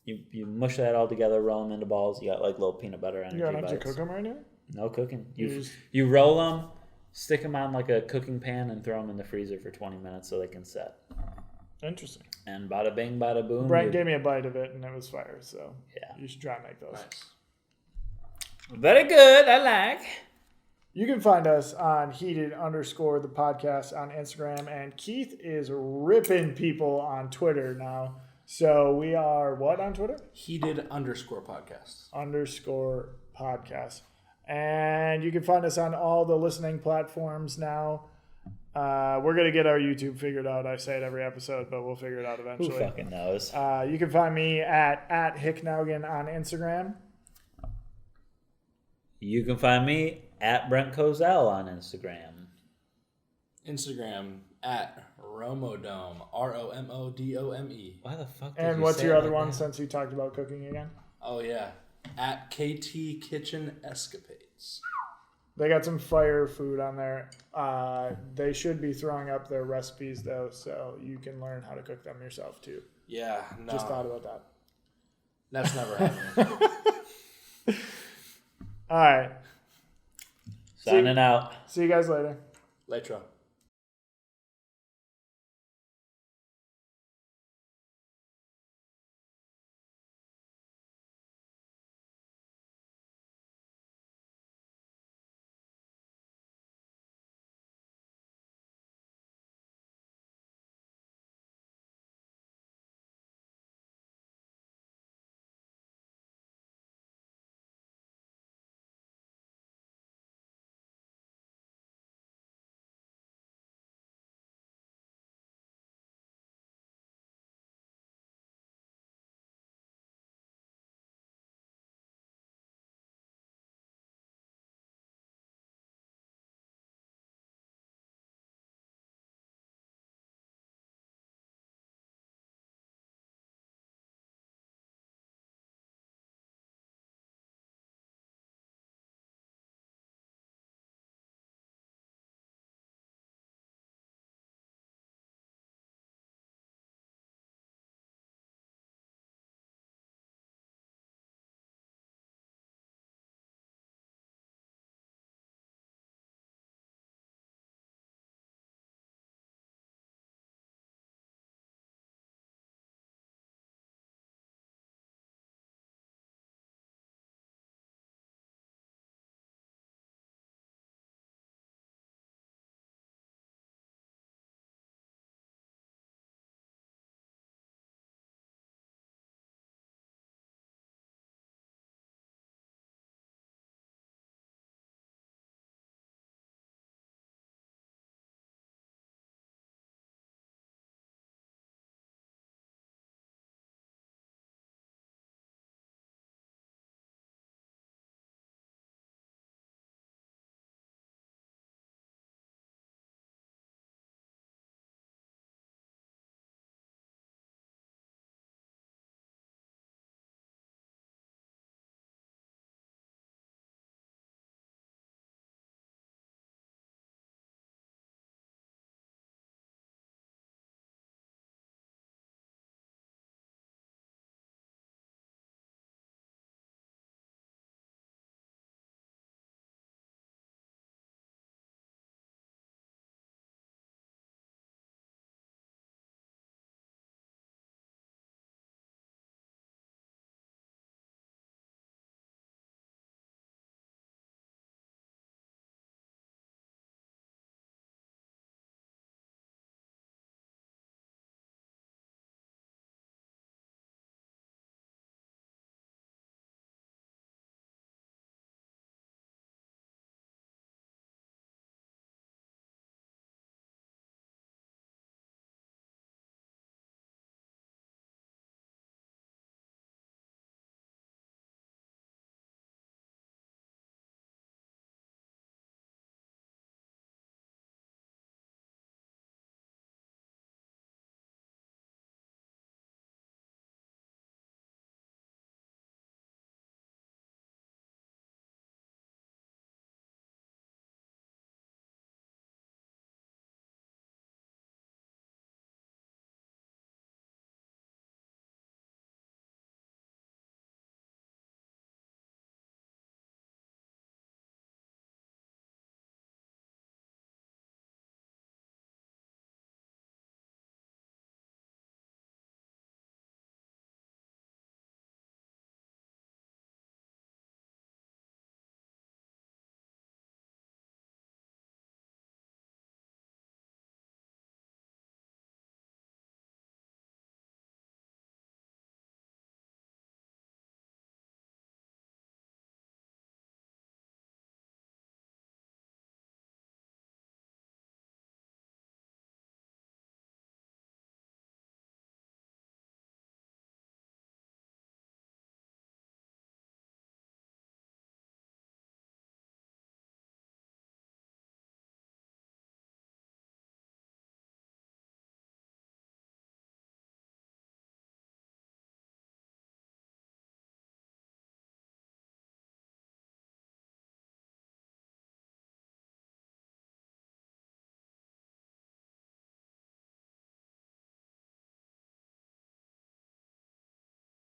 You mush that all together, roll them into balls. You got like little peanut butter energy You don't have to bites. cook them right now? No cooking. You roll them, stick them on like a cooking pan, and throw them in the freezer for 20 minutes so they can set. Interesting. And bada bing, bada boom. Brent gave me a bite of it, and it was fire, so Yeah. you should try and make those. Nice. Very good. I like. You can find us on heated_the podcast on Instagram, and Keith is ripping people on Twitter now. So we are what on Twitter? Heated_podcast. _podcast. And you can find us on all the listening platforms now. We're going to get our YouTube figured out. I say it every episode, but we'll figure it out eventually. Who fucking knows? You can find me at Hicknaugen on Instagram. You can find me at Brent Cozell on Instagram. Instagram at Romodome, ROMODOME. Why the fuck? Did And you what's say your it other like one that? since you talked about cooking again? Oh yeah, at KT Kitchen Escapades. They got some fire food on there. They should be throwing up their recipes though, so you can learn how to cook them yourself too. Yeah, no, Just thought about that. that's never happening. All right. Signing out. See you guys later. Later.